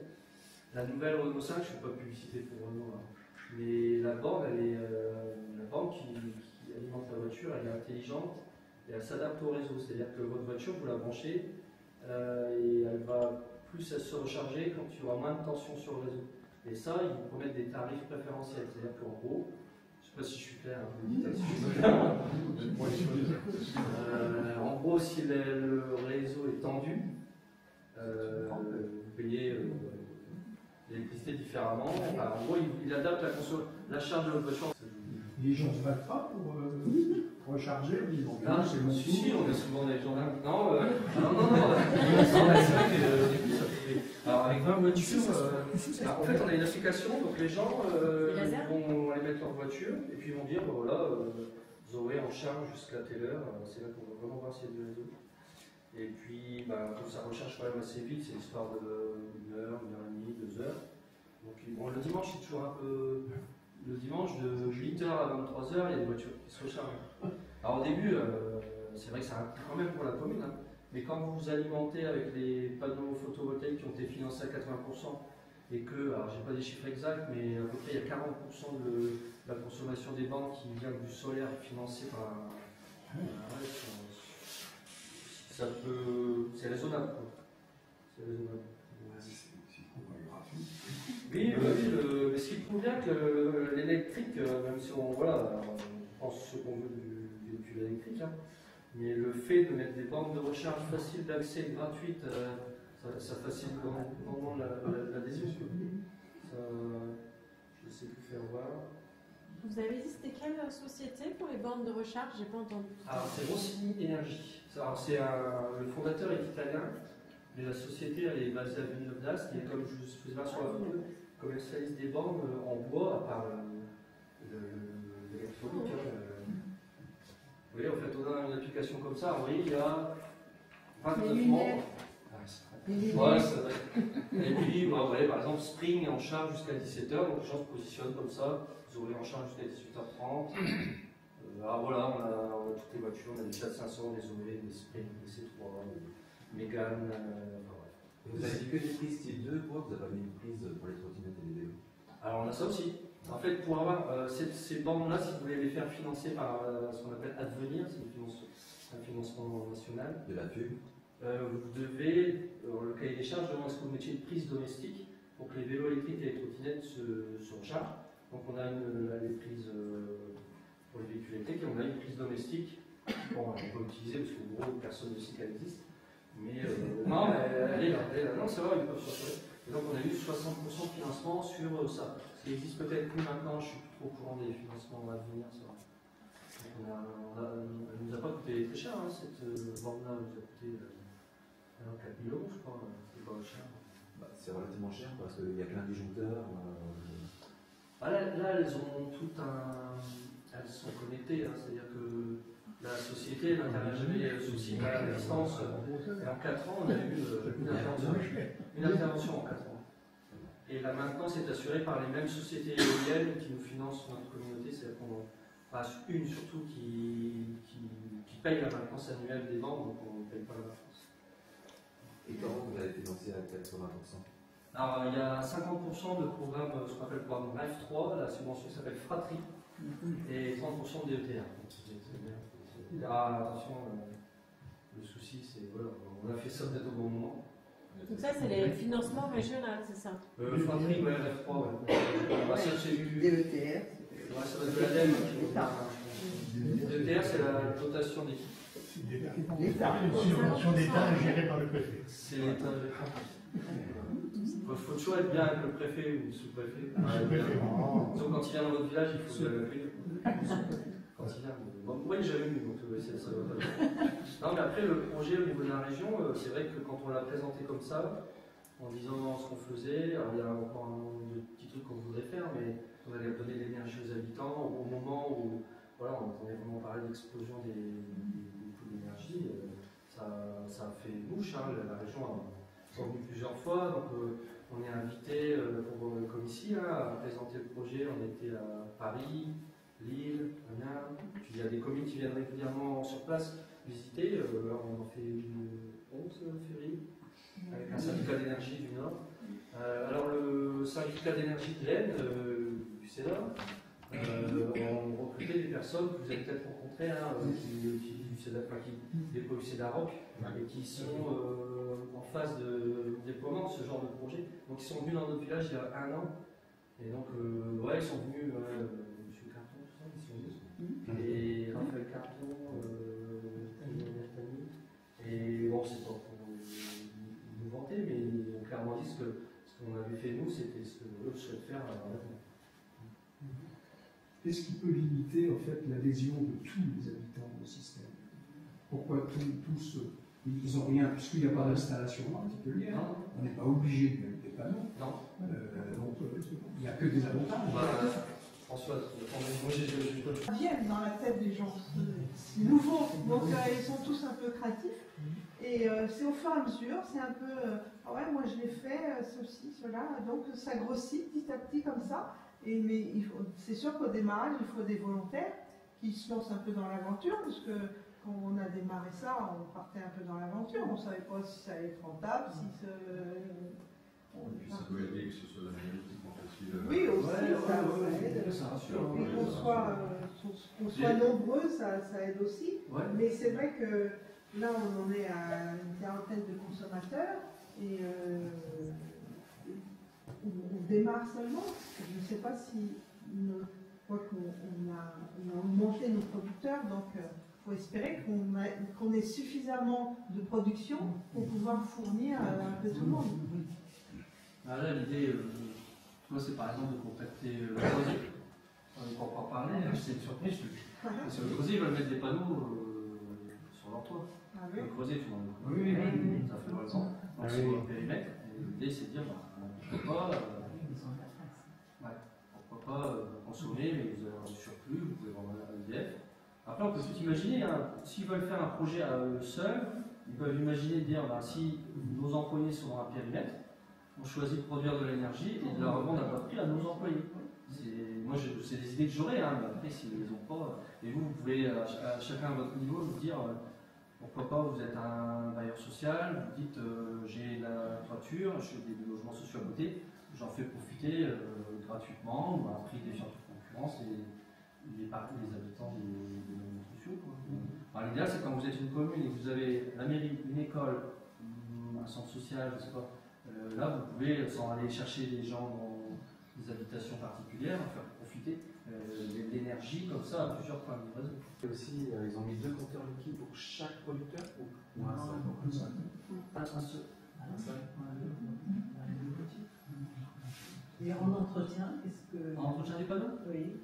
La nouvelle Renault 5, je ne fais pas de publicité pour Renault, hein, mais la borne, la borne qui alimente la voiture, elle est intelligente et elle s'adapte au réseau. C'est-à-dire que votre voiture, vous la branchez et elle va plus se recharger quand il y aura moins de tension sur le réseau. Et ça, ils vous promettent des tarifs préférentiels. C'est-à-dire qu'en gros, je ne sais pas si je suis clair, hein, vous me dites si je suis clair. En gros, si le réseau est tendu, vous payez l'électricité différemment. Enfin, en gros, il adapte la charge de votre voiture. Les gens ne se battent pas pour recharger, ils vont Ah, c'est mon si, tour. on a souvent des gens. Non, c'est vrai que du coup, ça fait. Alors, avec 20 voitures, en fait, on a une application, donc les gens vont aller mettre leur voiture et puis ils vont dire voilà, vous aurez en charge jusqu'à telle heure, c'est là qu'on va vraiment voir s'il y a du réseau. Et puis, comme ça recharge quand même assez vite, c'est l'histoire de 1 heure, 1 heure et demie, 2 heures. Donc, bon, le dimanche, c'est toujours un peu. Le dimanche, de 8h à 23h, il y a des voitures qui se rechargent. Alors au début, c'est vrai que c'est un coût quand même pour la commune, hein, mais quand vous vous alimentez avec les panneaux photovoltaïques qui ont été financés à 80%, et que, alors j'ai pas des chiffres exacts, mais à peu près il y a 40% de la consommation des banques qui vient du solaire financé par ça peut. C'est raisonnable. C'est raisonnable. Oui, mais ce qui prouve bien que l'électrique, même si on pense ce qu'on veut du véhicule électrique, hein, mais le fait de mettre des bornes de recharge faciles d'accès, gratuites, ça facilite grandement l'adhésion. Je ne sais plus faire voir. Vous avez dit c'était quelle société pour les bornes de recharge? J'ai pas entendu. Alors c'est Rossini Énergie. Le fondateur est italien. Mais la société, elle est basée à Villeneuve d'Ascq, et comme je vous faisais voir sur la photo, commercialise des bornes en bois, à part l'électronique. Vous voyez, en fait, on a une application comme ça. Vous voyez, il y a 29 membres. Et puis, vous voyez, par exemple, Spring est en charge jusqu'à 17h, donc les gens se positionnent comme ça. Vous aurez en charge jusqu'à 18h30. Alors voilà, on a toutes les voitures, on a des Fiat 500, des OV, des Spring, des C3. Mégane, Vous avez dit que des prises type 2, pourquoi vous n'avez pas mis une prise pour les trottinettes et les vélos? Alors on a ça aussi. En fait, pour avoir ces bornes-là, si vous voulez les faire financer par ce qu'on appelle Advenir, c'est un financement national. De la pub. Vous devez, le cahier des charges demande à ce que vous mettiez une prise domestique pour que les vélos électriques et les trottinettes se rechargent. Donc on a les prises pour les véhicules électriques et on a une prise domestique. Bon, on peut l'utiliser parce que gros, personne ne sait qu'elle existe. Mais non, elle est là. Non, c'est vrai, ils peuvent se retrouver. Et donc on a eu 60% de financement sur ça. Ce qui existe peut-être plus maintenant, je suis plus trop au courant des financements à venir, c'est vrai. Elle nous a pas coûté très cher, hein, cette borne-là, elle nous a coûté 4 000 €, je crois. C'est pas cher. C'est relativement cher parce qu'il y a plein de disjoncteurs. Là, elles ont tout un. Elles sont connectées, hein, c'est-à-dire que la société n'intervient jamais souci à la distance. Et en 4 ans, on a eu une intervention en 4 ans. Et la maintenance est assurée par les mêmes sociétés éoliennes qui nous financent notre communauté. C'est-à-dire qu'on a une surtout qui paye la maintenance annuelle des banques, donc on ne paye pas la maintenance. Et comment vous avez financé à 80%? Alors, il y a 50% de programme, ce qu'on appelle le programme REF 3, la subvention s'appelle Fratri, et 30% de DETR. Attention, le souci, c'est voilà, on a fait ça peut-être au bon moment. Donc ça, c'est les financements régionaux, c'est ça? Fratri, ouais, REF 3, ouais. C'est du DETR. Ouais, ça va être de l'ADEME. DETR, c'est la dotation d'équipe. L'État. Une subvention d'État gérée par le préfet. C'est l'État de France. Il faut toujours être bien avec le préfet ou le sous-préfet. Donc quand il vient dans votre village, il faut l'appeler. Quand il vient. Bon, moi, j'ai jamais eu, donc ça va pas bien. Non, mais après, le projet au niveau de la région, c'est vrai que quand on l'a présenté comme ça, en disant ce qu'on faisait, alors il y a encore un nombre de petits trucs qu'on voudrait faire, mais on allait donner de l'énergie aux habitants au moment où voilà, on entendait vraiment parler d'explosion des coûts d'énergie. Ça a fait mouche, hein, la région a revenu plusieurs fois, donc on est invité, comme ici, à présenter le projet. On était à Paris, Lille, Amiens. Puis il y a des communes qui viennent régulièrement sur place visiter. On en fait une 11 février avec un syndicat d'énergie du Nord. Alors le syndicat d'énergie de l'Aisne, du Sénat, on recrutait des personnes que vous avez peut-être rencontrées, qui déploient du CEDAROC et qui sont en phase de déploiement de ce genre de projet. Donc ils sont venus dans notre village il y a 1 an. Et donc ouais, ils sont venus, M. Carton, tout ça, ils sont venus. Et Raphaël Carton, et bon, c'est pas pour nous vanter, mais ils ont clairement dit ce qu'on avait fait nous, c'était ce que eux souhaitent faire à l'avenir. Qu'est-ce qui peut limiter en fait l'adhésion de tous les habitants au système? Pourquoi tous ils n'ont rien, puisqu'il n'y a pas d'installation particulière, on n'est pas obligé de mettre des panneaux. Non. Donc il n'y a que des avantages. François, Ils viennent dans la tête des gens. C'est nouveau, donc ils sont tous un peu créatifs. Et c'est au fur et à mesure, c'est un peu, ah ouais, moi je l'ai fait, ceci, cela, donc ça grossit petit à petit comme ça. Mais c'est sûr qu'au démarrage, il faut des volontaires qui se lancent un peu dans l'aventure, parce que quand on a démarré ça, on partait un peu dans l'aventure, on ne savait pas si ça allait être rentable, si ce... Et puis ça doit aider que ce soit la mairie qui prend aussi le... Oui, aussi, ça rassure. Et qu'on soit nombreux, ça aide aussi. Ouais. Mais c'est vrai que là, on en est à une quarantaine de consommateurs, et on démarre seulement. Je ne sais pas si... On a augmenté nos producteurs, donc il faut espérer qu'on ait suffisamment de production pour pouvoir fournir un peu tout le monde. Ah, là, l'idée, c'est par exemple de contacter le Creuset. On ne peut pas parler, c'est une surprise. Parce que le Creuset, ils veulent mettre des panneaux sur leur toit. Ah, oui. Le Creuset, tout le monde. Oui, ça fait 20 ans. Donc c'est un périmètre. Et l'idée, c'est de dire, pourquoi pas consommer, mais vous avez un surplus, vous pouvez vendre un EDF. Après, on peut tout imaginer, s'ils veulent faire un projet à eux seuls, ils peuvent imaginer de dire, si nos employés sont dans un périmètre, on choisit de produire de l'énergie et de la revendre à bas prix à nos employés. Moi, c'est des idées que j'aurais, mais après, s'ils ne les ont pas, et vous pouvez, à chacun à votre niveau, vous dire, pourquoi pas, vous êtes un bailleur social, vous dites, j'ai la toiture, je fais des logements sociaux à côté, j'en fais profiter gratuitement, à un prix défiant toute concurrence, les habitants des logements sociaux. L'idéal, c'est quand vous êtes une commune et que vous avez la mairie, une école, un centre social, je sais pas, là, vous pouvez, sans aller chercher des gens dans des habitations particulières, faire profiter de l'énergie comme ça à plusieurs points de livraison. Et aussi, ils ont mis 2 compteurs liquides pour chaque producteur ou un seul? Un seul. Et en entretien, est-ce que... En entretien des panneaux? Oui.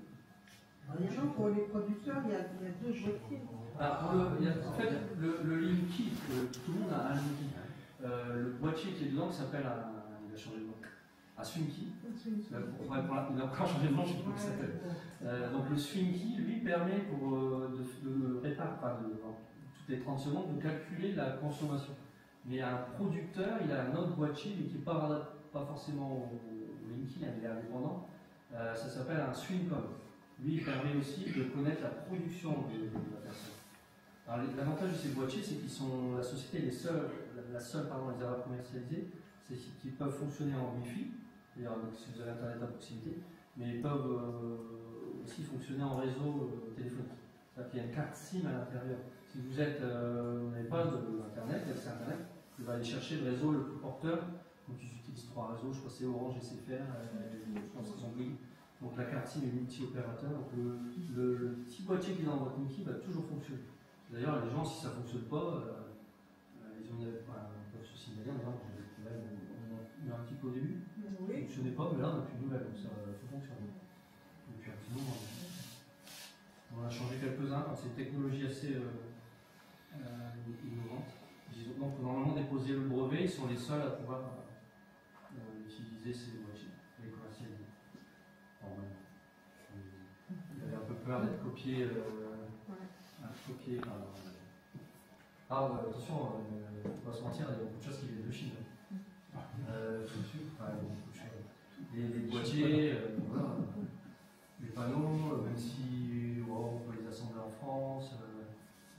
Non, pour les producteurs, il y a 2 boîtiers. En fait, le Linky, tout le monde a un Linky. Le boîtier qui est dedans s'appelle il a changé de nom. Un Swinky. Il a encore changé de nom, je ne sais pas comment il s'appelle. Donc le Swinky, lui, permet de réparer, toutes les 30 secondes, de calculer la consommation. Mais un producteur, il a un autre boîtier, mais qui n'est pas forcément au Linky, il est indépendant. Ça s'appelle un Swincom. Lui, il permet aussi de connaître la production de la personne. L'avantage de ces boîtiers, c'est qu'ils sont, la société est la seule à les avoir commercialisés, c'est qu'ils peuvent fonctionner en Wi-Fi, c'est-à-dire si vous avez Internet à proximité, mais ils peuvent aussi fonctionner en réseau téléphonique. C'est-à-dire qu'il y a une carte SIM à l'intérieur. Si vous n'avez pas d'Internet, l'accès à Internet, vous allez aller chercher le réseau le plus porteur. Donc ils utilisent 3 réseaux, je crois que c'est Orange, SFR, je pense qu'ils ont Bouygues. Donc la carte SIM est multi-opérateur, donc le petit boîtier qui est dans votre Linky va toujours fonctionner. D'ailleurs, les gens, si ça ne fonctionne pas, ils peuvent se signaler en disant que on a eu un petit peu au début, ça ne fonctionnait pas, mais là on n'a plus de nouvelles, donc ça fonctionne. Depuis un petit moment, on a changé quelques-uns, c'est une technologie assez innovante. Donc normalement déposer le brevet, ils sont les seuls à pouvoir utiliser ces boîtiers, les commercialisés. Il avait un peu peur d'être copié. Attention, on va se mentir, il y a beaucoup de choses qui viennent de Chine. chantier, voilà. Les panneaux, même si on peut les assembler en France,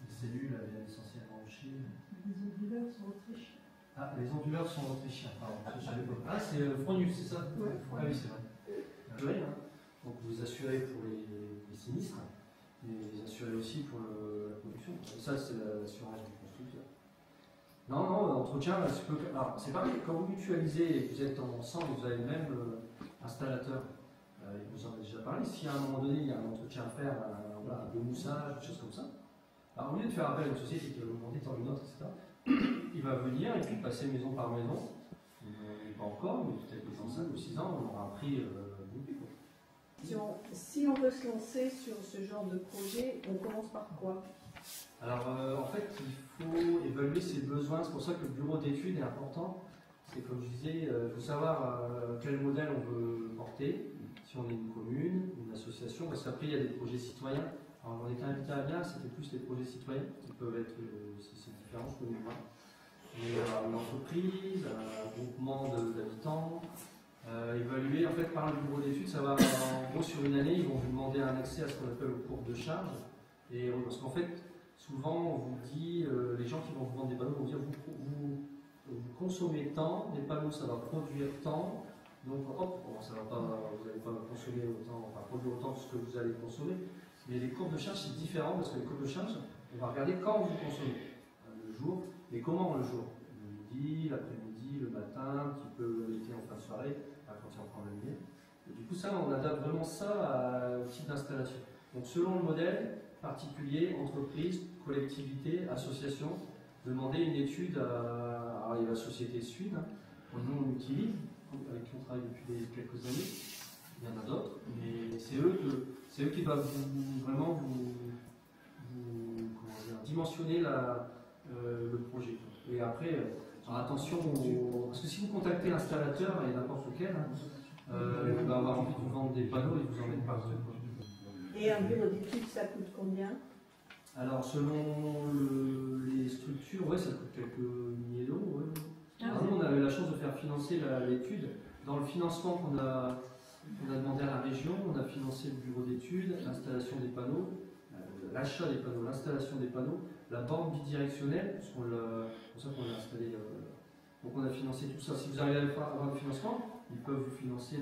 les cellules viennent essentiellement de Chine. Les onduleurs sont autrichiens. Ah, les onduleurs sont autrichiens, pardon. Ah, c'est Fronus, c'est ça? Ouais. Ah oui, c'est vrai. Oui, hein. Donc vous assurez pour les sinistres, mais vous assurez aussi pour la production. Et ça, c'est l'assurance du constructeur. Non, entretien, c'est pareil, quand vous mutualisez et que vous êtes ensemble, vous avez le même installateur, il vous en a déjà parlé, si à un moment donné il y a un entretien à faire, un démoussage, des choses comme ça, alors, au lieu de faire appel à une société qui va vous demander tant une autre, etc., il va venir et puis passer maison par maison, pas encore, mais peut-être que dans 5 ou 6 ans, on aura un prix beaucoup. Si on veut se lancer sur ce genre de projet, on commence par quoi? Alors, en fait, il faut évaluer ses besoins. C'est pour ça que le bureau d'études est important. C'est comme je disais, il faut savoir quel modèle on veut porter. Si on est une commune, une association, parce qu'après, il y a des projets citoyens. Alors, on était invité à Amiens, c'était plus les projets citoyens qui peuvent être, c'est différent, je connais moins. Mais une entreprise, un groupement d'habitants, évaluer en fait par le bureau d'études, ça va en gros sur une année, ils vont vous demander un accès à ce qu'on appelle le cours de charge. Et parce qu'en fait, souvent on vous dit, les gens qui vont vous vendre des panneaux vont dire vous consommez tant, des panneaux ça va produire tant, donc hop, bon, ça va pas, vous n'allez pas consommer autant, enfin produire autant que ce que vous allez consommer. Mais les courbes de charge c'est différent parce que les courbes de charge, on va regarder quand vous consommez, le jour, et comment le jour, le midi, l'après-midi, le matin, un petit peu l'été en fin de soirée, quand il reprend la lumière. Et du coup ça, on adapte vraiment ça au type d'installation. Donc selon le modèle, particulier, entreprise, collectivité, association, demander une étude à la société Suite, nous on utilise, avec qui on travaille depuis quelques années, il y en a d'autres, mais c'est eux qui doivent vraiment vous dimensionner le projet. Et après, attention, parce que si vous contactez l'installateur, et n'importe lequel, il va avoir envie de vous vendre des panneaux et de vous en mettre partout. Et un bureau d'études, ça coûte combien? Alors, selon les structures, ouais, ça coûte quelques milliers d'euros. Ouais. Nous, on avait la chance de faire financer l'étude. Dans le financement qu'on a demandé à la région, on a financé le bureau d'études, l'installation des panneaux, l'achat des panneaux, l'installation des panneaux, la borne bidirectionnelle, c'est pour ça qu'on l'a installé. Donc, on a financé tout ça. Si vous arrivez à avoir le financement, ils peuvent vous financer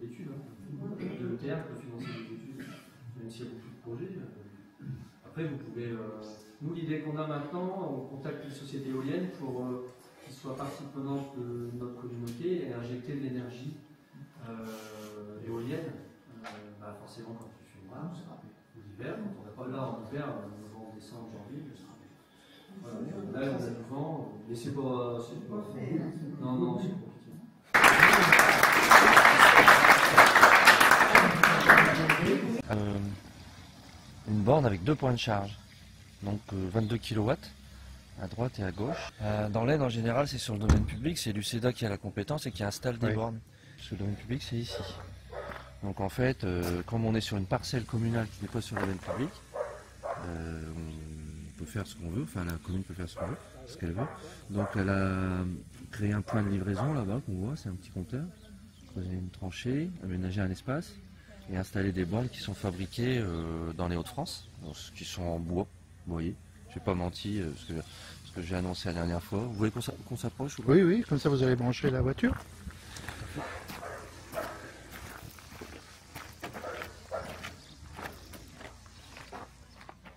l'étude. De l'ETR peut financer les études, même s'il y a beaucoup de projets. Après, vous pouvez. Nous, l'idée qu'on a maintenant, on contacte les sociétés éoliennes pour qu'ils soient partie prenante de notre communauté et injecter de l'énergie éolienne. Forcément, quand il fait noir, ou l'hiver, quand on n'a pas là en hiver, novembre, décembre, janvier. Voilà, là, on a du vent, mais c'est pas. Non, c'est compliqué. Une borne avec 2 points de charge, donc 22 kW à droite et à gauche. Dans l'Aisne en général c'est sur le domaine public, c'est l'UCEDA qui a la compétence et qui installe des bornes. Parce que le domaine public c'est ici. Donc en fait, comme on est sur une parcelle communale qui n'est pas sur le domaine public, on peut faire ce qu'on veut, enfin la commune peut faire ce qu'on veut, ce qu'elle veut. Donc elle a créé un point de livraison là-bas qu'on voit, c'est un petit compteur, creuser une tranchée, aménager un espace et installer des bornes qui sont fabriquées dans les Hauts-de-France, qui sont en bois, vous voyez. Je n'ai pas menti, ce que j'ai annoncé la dernière fois. Vous voulez qu'on s'approche ou pas? Oui, comme ça vous allez brancher la voiture.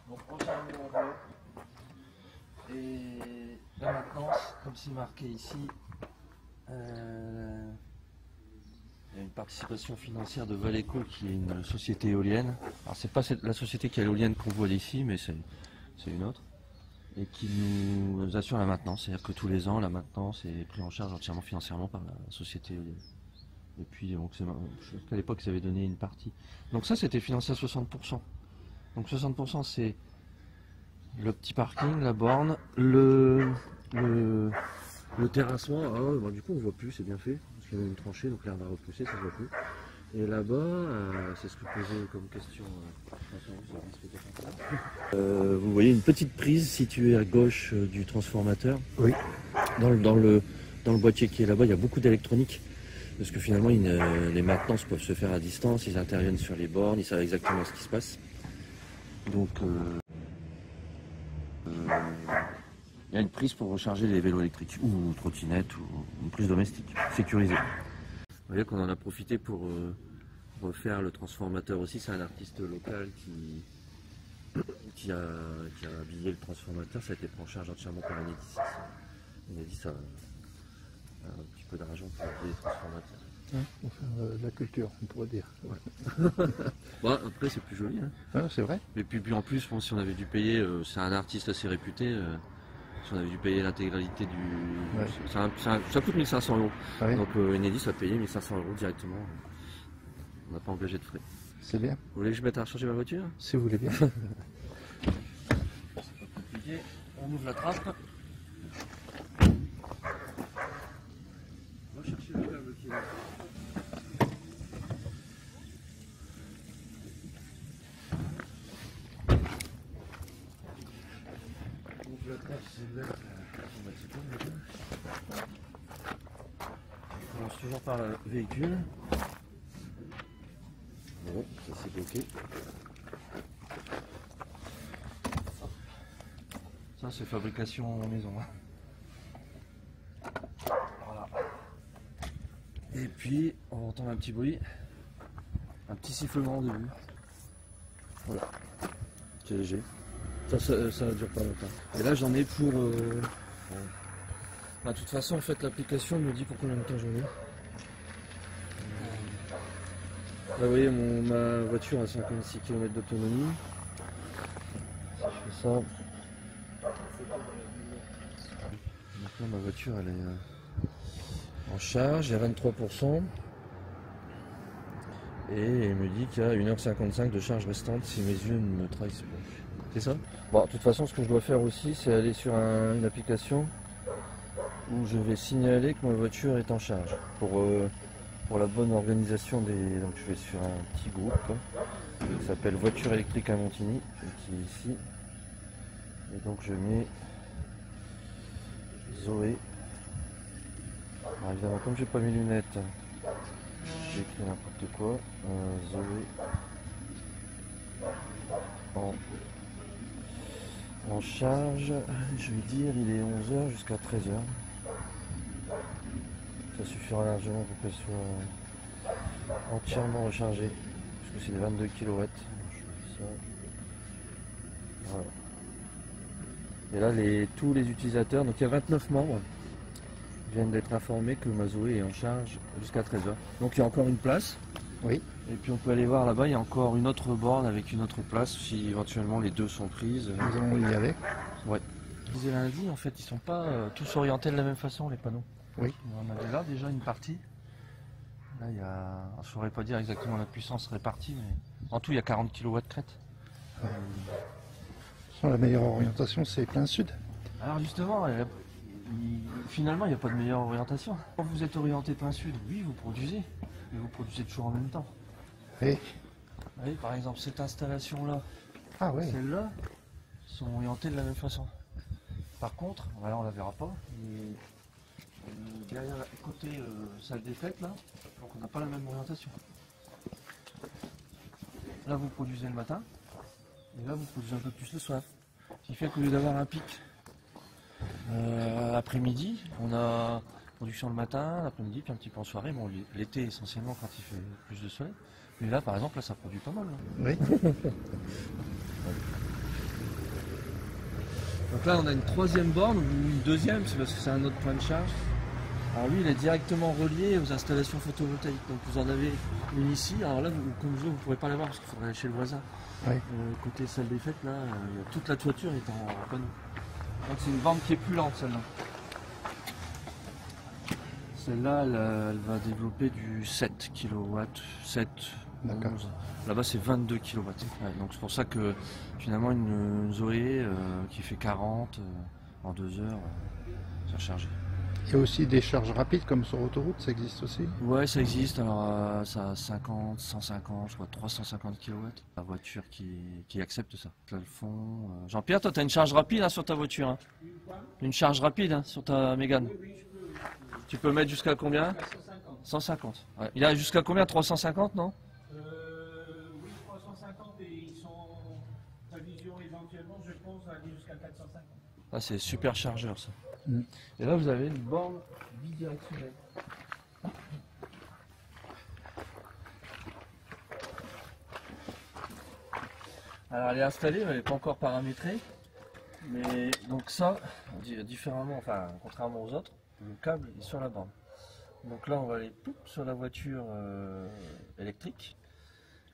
Donc entièrement en bois. Et la maintenance, comme c'est marqué ici, il y a une participation financière de Valeco qui est une société éolienne. Alors c'est pas la société qui a l'éolienne qu'on voit ici, mais c'est une autre. Et qui nous assure la maintenance. C'est-à-dire que tous les ans, la maintenance est prise en charge entièrement financièrement par la société éolienne. Et puis, donc, à l'époque, ils avaient donné une partie. Donc ça, c'était financé à 60%. Donc 60%, c'est le petit parking, la borne, le terrassement. Ah ouais, bon, du coup, on voit plus, c'est bien fait. Parce qu'il y a une tranchée, donc l'air va repousser, ça ne se voit plus. Et là-bas, c'est ce que posait comme question. Vous voyez une petite prise située à gauche du transformateur. Oui. Dans le boîtier qui est là-bas, il y a beaucoup d'électronique. Parce que finalement, les maintenances peuvent se faire à distance, ils interviennent sur les bornes, ils savent exactement ce qui se passe. Donc, il y a une prise pour recharger les vélos électriques, ou trottinettes, ou une prise domestique, sécurisée. Vous voyez qu'on en a profité pour refaire le transformateur aussi. C'est un artiste local qui a habillé le transformateur. Ça a été pris en charge entièrement par Enedis. Enedis a un petit peu d'argent pour habiller les transformateurs. Pour faire de la culture, on pourrait dire. Ouais. Bon, après, c'est plus joli. Hein. Ah, c'est vrai. Et puis en plus, bon, si on avait dû payer, c'est un artiste assez réputé. Si on avait dû payer l'intégralité du... Ouais. Ça coûte 1 500 €. Ah oui. Donc Enedis a payé 1 500 € directement. On n'a pas engagé de frais. C'est bien. Vous voulez que je mette à recharger ma voiture? Si vous voulez bien. C'est pas compliqué. On ouvre la trappe. On va chercher le câble qui est là. On ouvre la trappe, c'est là. On commence toujours par le véhicule. Bon, ça c'est bloqué. Ça c'est fabrication maison. Voilà. Et puis on entend un petit bruit, un petit sifflement au début. Voilà. C'est léger. Ça dure pas longtemps. Et là j'en ai pour... De toute façon en fait l'application me dit pour combien de temps j'en ai. Là vous voyez ma voiture a 56 km d'autonomie. Si je fais ça. Donc là ma voiture elle est en charge, il y a 23%. Et il me dit qu'il y a 1h55 de charge restante si mes yeux ne me trahissent pas. C'est ça? Bon, de toute façon ce que je dois faire aussi c'est aller sur une application où je vais signaler que ma voiture est en charge. Pour la bonne organisation des... Donc je vais sur un petit groupe qui s'appelle Voiture électrique à Montigny, qui est ici. Et donc je mets Zoé. Alors évidemment comme j'ai pas mes lunettes, j'ai écrit n'importe quoi. Zoé en charge, je vais dire il est 11h jusqu'à 13h. Ça suffira largement pour qu'elle soit entièrement rechargée, puisque c'est des 22 kW. Voilà. Et là, tous les utilisateurs, donc il y a 29 membres, viennent d'être informés que ma Zoé est en charge jusqu'à 13h. Donc il y a encore une place. Oui. Et puis on peut aller voir là-bas, il y a encore une autre borne avec une autre place, si éventuellement les deux sont prises. Nous allons y aller. Ouais. Je disais lundi, en fait, ils sont pas tous orientés de la même façon, les panneaux. Oui. On a là déjà une partie. Là, il y a... Je ne saurais pas dire exactement la puissance répartie, mais en tout, il y a 40 kW de crête. La meilleure orientation, c'est plein sud. Alors justement, finalement, il n'y a pas de meilleure orientation. Quand vous êtes orienté plein sud, oui, vous produisez, mais vous produisez toujours en même temps. Oui. Vous voyez, par exemple, cette installation-là, celle-là, sont orientées de la même façon. Par contre, là, on ne la verra pas, mais derrière, côté salle des fêtes, là, donc on n'a pas la même orientation. Là, vous produisez le matin, et là, vous produisez un peu plus le soir. Ce qui fait qu'au lieu d'avoir un pic après-midi, on a production le matin, l'après-midi, puis un petit peu en soirée. Bon, l'été, essentiellement, quand il fait plus de soleil. Mais là, par exemple, là, ça produit pas mal. Là. Oui. Donc là, on a une troisième borne, ou une deuxième, c'est parce que c'est un autre point de charge. Alors lui, il est directement relié aux installations photovoltaïques. Donc vous en avez une ici. Alors là, comme vous ne pourrez pas la voir parce qu'il faudrait aller chez le voisin. Oui. Côté salle des fêtes, là, toute la toiture est en panneau. Donc c'est une borne qui est plus lente, celle-là. Celle-là, elle va développer du 7 kW, 7, 11. Là-bas, c'est 22 kW. Ouais, donc c'est pour ça que finalement, une Zoé qui fait 40 en 2 heures, c'est rechargé. Il y a aussi des charges rapides comme sur autoroute, ça existe aussi? Ouais, ça existe. Alors ça a 50, 150, je crois 350 kW. La voiture qui accepte ça. Là, le fond. Jean-Pierre, toi, tu as une charge rapide hein, sur ta voiture. Hein. Une charge rapide hein, sur ta Mégane. Tu peux mettre jusqu'à combien? 150. Ouais. Il a jusqu'à combien? 350, non? Oui, 350 et ils sont en prévision éventuellement, je pense, aller jusqu'à 450. Ah, c'est super chargeur ça. Mm. Et là vous avez une borne bidirectionnelle. Alors elle est installée, mais elle n'est pas encore paramétrée. Mais donc ça, différemment, enfin contrairement aux autres, le câble est sur la borne. Donc là on va aller sur la voiture électrique.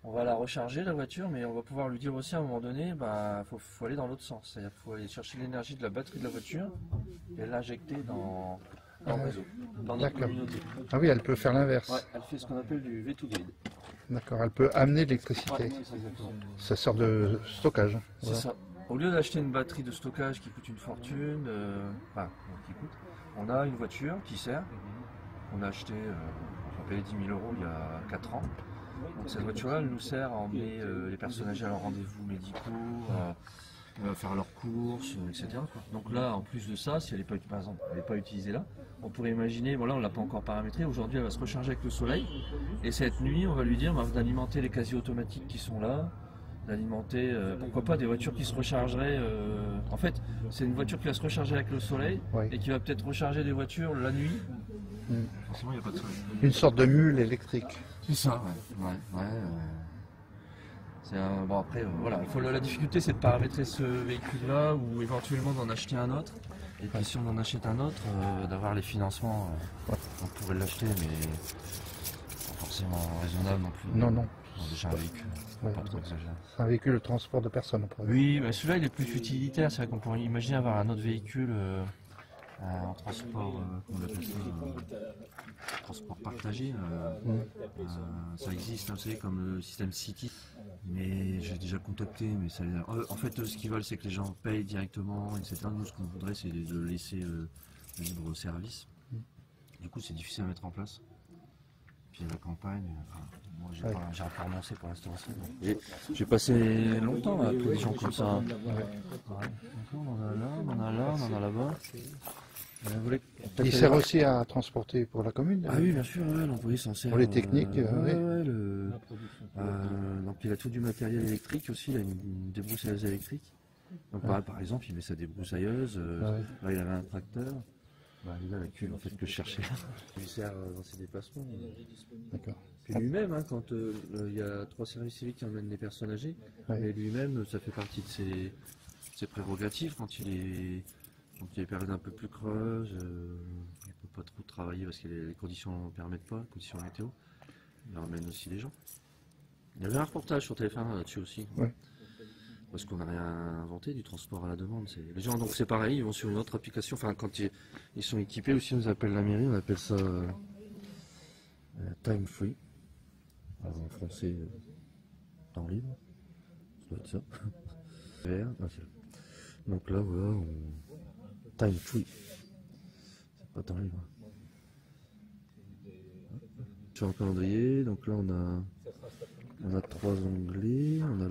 On va la recharger la voiture, mais on va pouvoir lui dire aussi à un moment donné, bah faut aller dans l'autre sens. C'est-à-dire qu'il faut aller chercher l'énergie de la batterie de la voiture et l'injecter dans le réseau, dans notre communauté. Ah oui, elle peut faire l'inverse. Ouais, elle fait ce qu'on appelle du V2Grid. D'accord, elle peut amener de l'électricité. Ouais, c'est ça, exactement. Ça sort de stockage. C'est Voilà. ça. Au lieu d'acheter une batterie de stockage qui coûte une fortune, on a une voiture qui sert. On a acheté, on payait 10 000 € il y a 4 ans. Donc cette voiture-là, elle nous sert à emmener les personnes âgées à leurs rendez-vous médicaux, à faire leurs courses, etc. quoi. Donc là, en plus de ça, si elle n'est pas, par exemple, elle n'est pas utilisée là, on pourrait imaginer, bon là on ne l'a pas encore paramétré, aujourd'hui elle va se recharger avec le soleil, et cette nuit on va lui dire d'alimenter les casiers automatiques qui sont là, d'alimenter, pourquoi pas des voitures qui se rechargeraient, en fait c'est une voiture qui va se recharger avec le soleil, et qui va peut-être recharger des voitures la nuit. Forcément il n'y a pas de soleil. Une sorte de mule électrique. C'est ça, ouais. Bon après, voilà, la difficulté c'est de paramétrer ce véhicule-là ou éventuellement d'en acheter un autre. Et puis si on en achète un autre, d'avoir les financements, on pourrait l'acheter, mais pas forcément raisonnable non plus. Non. C'est déjà un véhicule, pas trop exagéré. C'est un véhicule de transport de personnes. Oui, mais celui-là il est plus utilitaire, c'est vrai qu'on pourrait imaginer avoir un autre véhicule en transport, comment on appelle ça, transport partagé. Ça existe, vous savez, comme le système City. Mais j'ai déjà contacté, mais ça. En fait, ce qu'ils veulent, c'est que les gens payent directement, etc. Nous, ce qu'on voudrait, c'est de laisser le libre service. Du coup, c'est difficile à mettre en place. Puis la campagne, moi, j'ai pas renoncé pour l'instant aussi. Et j'ai passé longtemps à appeler des gens comme ça. On en a là, on en a là, on en a là-bas. Il sert aussi à transporter pour la commune. Ah oui, bien sûr, l'employé s'en sert. Pour les techniques. Donc il a tout du matériel électrique aussi, il a une débroussailleuse électrique. Donc par exemple, il met sa débroussailleuse, là il avait un tracteur. Il a la cuve en fait que je cherchais. Il sert dans ses déplacements. D'accord. Puis lui-même, quand il y a 3 services civiques qui emmènent des personnes âgées, mais lui-même, ça fait partie de ses prérogatives quand il est. Donc il y a des périodes un peu plus creuses, il ne peut pas trop travailler parce que les conditions ne permettent pas, les conditions météo. Il ramène aussi les gens. Il y avait un reportage sur TF1 là-dessus aussi. Parce qu'on n'a rien inventé du transport à la demande. Les gens, donc c'est pareil, ils vont sur une autre application. Enfin, quand ils sont équipés aussi, on nous appelle la mairie, on appelle ça time free. Alors, en français, temps libre. Ça doit être ça. Donc là, voilà, time free. C'est pas temps libre. Sur un calendrier, donc là on a 3 onglets, on a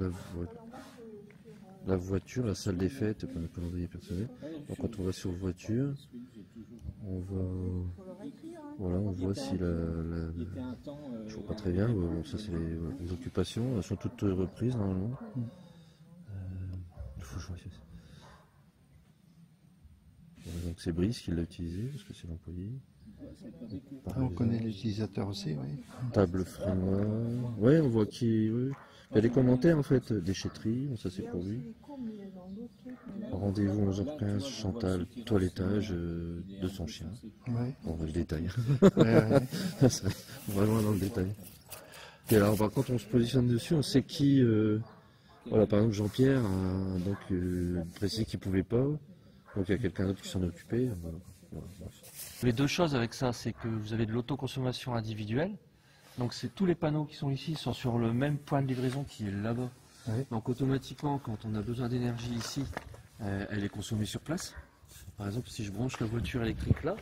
la voiture, la salle des fêtes, le calendrier personnel. Donc quand on va sur voiture, on voit si je vois pas très bien, bon, ça c'est les occupations, elles sont toutes reprises normalement. Il faut que je vois ça. Donc c'est Brice qui l'a utilisé, parce que c'est l'employé. On connaît l'utilisateur aussi, oui. Table Frénois. Oui, on voit qui. Oui. Il y a des commentaires en fait. Déchetterie, ça c'est pour lui. Rendez-vous 11h15, Chantal, toilettage de son chien. Ouais. On voit le détail. Ouais. Vraiment dans le détail. Et alors par contre on se positionne dessus, on sait qui. Voilà, par exemple Jean-Pierre a donc précisé qu'il ne pouvait pas. Donc il y a quelqu'un d'autre qui s'en est occupé. Voilà. Les deux choses avec ça, c'est que vous avez de l'autoconsommation individuelle. Donc c'est tous les panneaux qui sont ici sont sur le même point de livraison qui est là-bas. Oui. Donc automatiquement, quand on a besoin d'énergie ici, elle est consommée sur place. Par exemple, si je branche la voiture électrique là,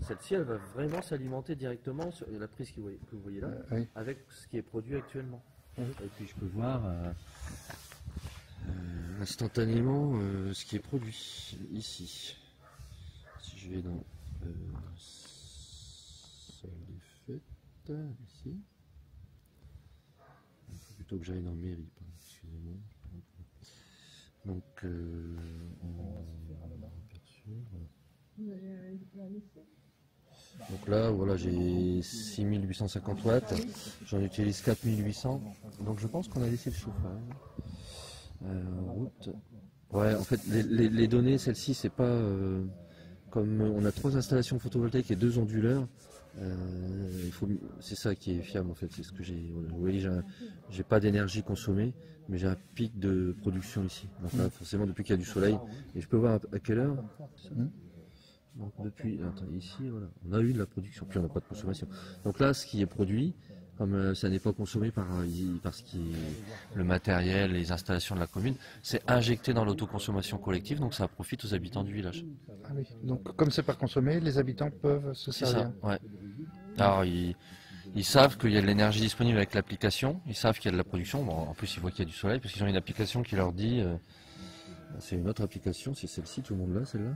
celle-ci, elle va vraiment s'alimenter directement sur la prise que vous voyez là, avec ce qui est produit actuellement. Et puis je peux voir instantanément ce qui est produit ici. Si je vais dans salle des fêtes, ici. Il faut plutôt que j'aille dans mairie, excusez-moi. Donc, donc là, voilà, j'ai 6850 watts, j'en utilise 4800, donc je pense qu'on a laissé le chauffage. Route. Ouais, en fait, les données, celle-ci, c'est pas comme on a 3 installations photovoltaïques et 2 onduleurs. C'est ça qui est fiable en fait, c'est ce que j'ai. Vous voyez, j'ai pas d'énergie consommée, mais j'ai un pic de production ici. Donc là, forcément, depuis qu'il y a du soleil, et je peux voir à quelle heure. Donc depuis, attendez, ici, voilà, on a eu de la production, puis on n'a pas de consommation. Donc là, ce qui est produit, comme ça n'est pas consommé par le matériel, les installations de la commune, c'est injecté dans l'autoconsommation collective, donc ça profite aux habitants du village. Ah oui, donc comme c'est pas consommé, les habitants peuvent se servir. C'est ça, ouais. Alors ils savent qu'il y a de l'énergie disponible avec l'application, ils savent qu'il y a de la production, bon, en plus ils voient qu'il y a du soleil, parce qu'ils ont une application qui leur dit, c'est une autre application, c'est celle-ci, tout le monde l'a, celle-là.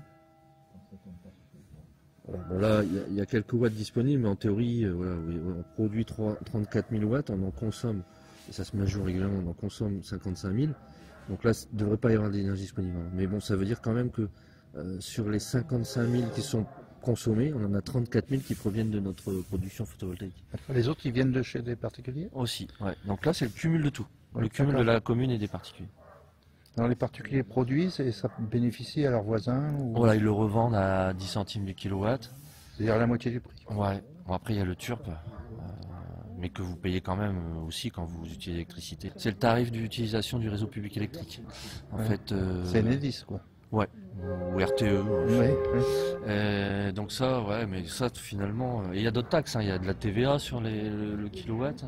Voilà. Bon là, il y a quelques watts disponibles, mais en théorie, voilà, on produit 34 000 watts, on en consomme, et ça se met à jour régulièrement, on en consomme 55 000. Donc là, il ne devrait pas y avoir d'énergie disponible. Mais bon, ça veut dire quand même que sur les 55 000 qui sont consommés, on en a 34 000 qui proviennent de notre production photovoltaïque. Les autres, ils viennent de chez des particuliers? Aussi, ouais. Donc là, c'est le cumul de tout. Le cumul de la commune et des particuliers. Alors les particuliers produisent et ça bénéficie à leurs voisins ou... Voilà, ils le revendent à 10 centimes du kilowatt. C'est-à-dire la moitié du prix. Ouais. Bon, après, il y a le TURP, mais que vous payez quand même aussi quand vous utilisez l'électricité. C'est le tarif d'utilisation du réseau public électrique. En fait, c'est Enedis, quoi. Ouais, ou RTE. Ouais. Donc ça, ouais, mais ça finalement, il y a d'autres taxes, hein. Il y a de la TVA sur le kilowatt.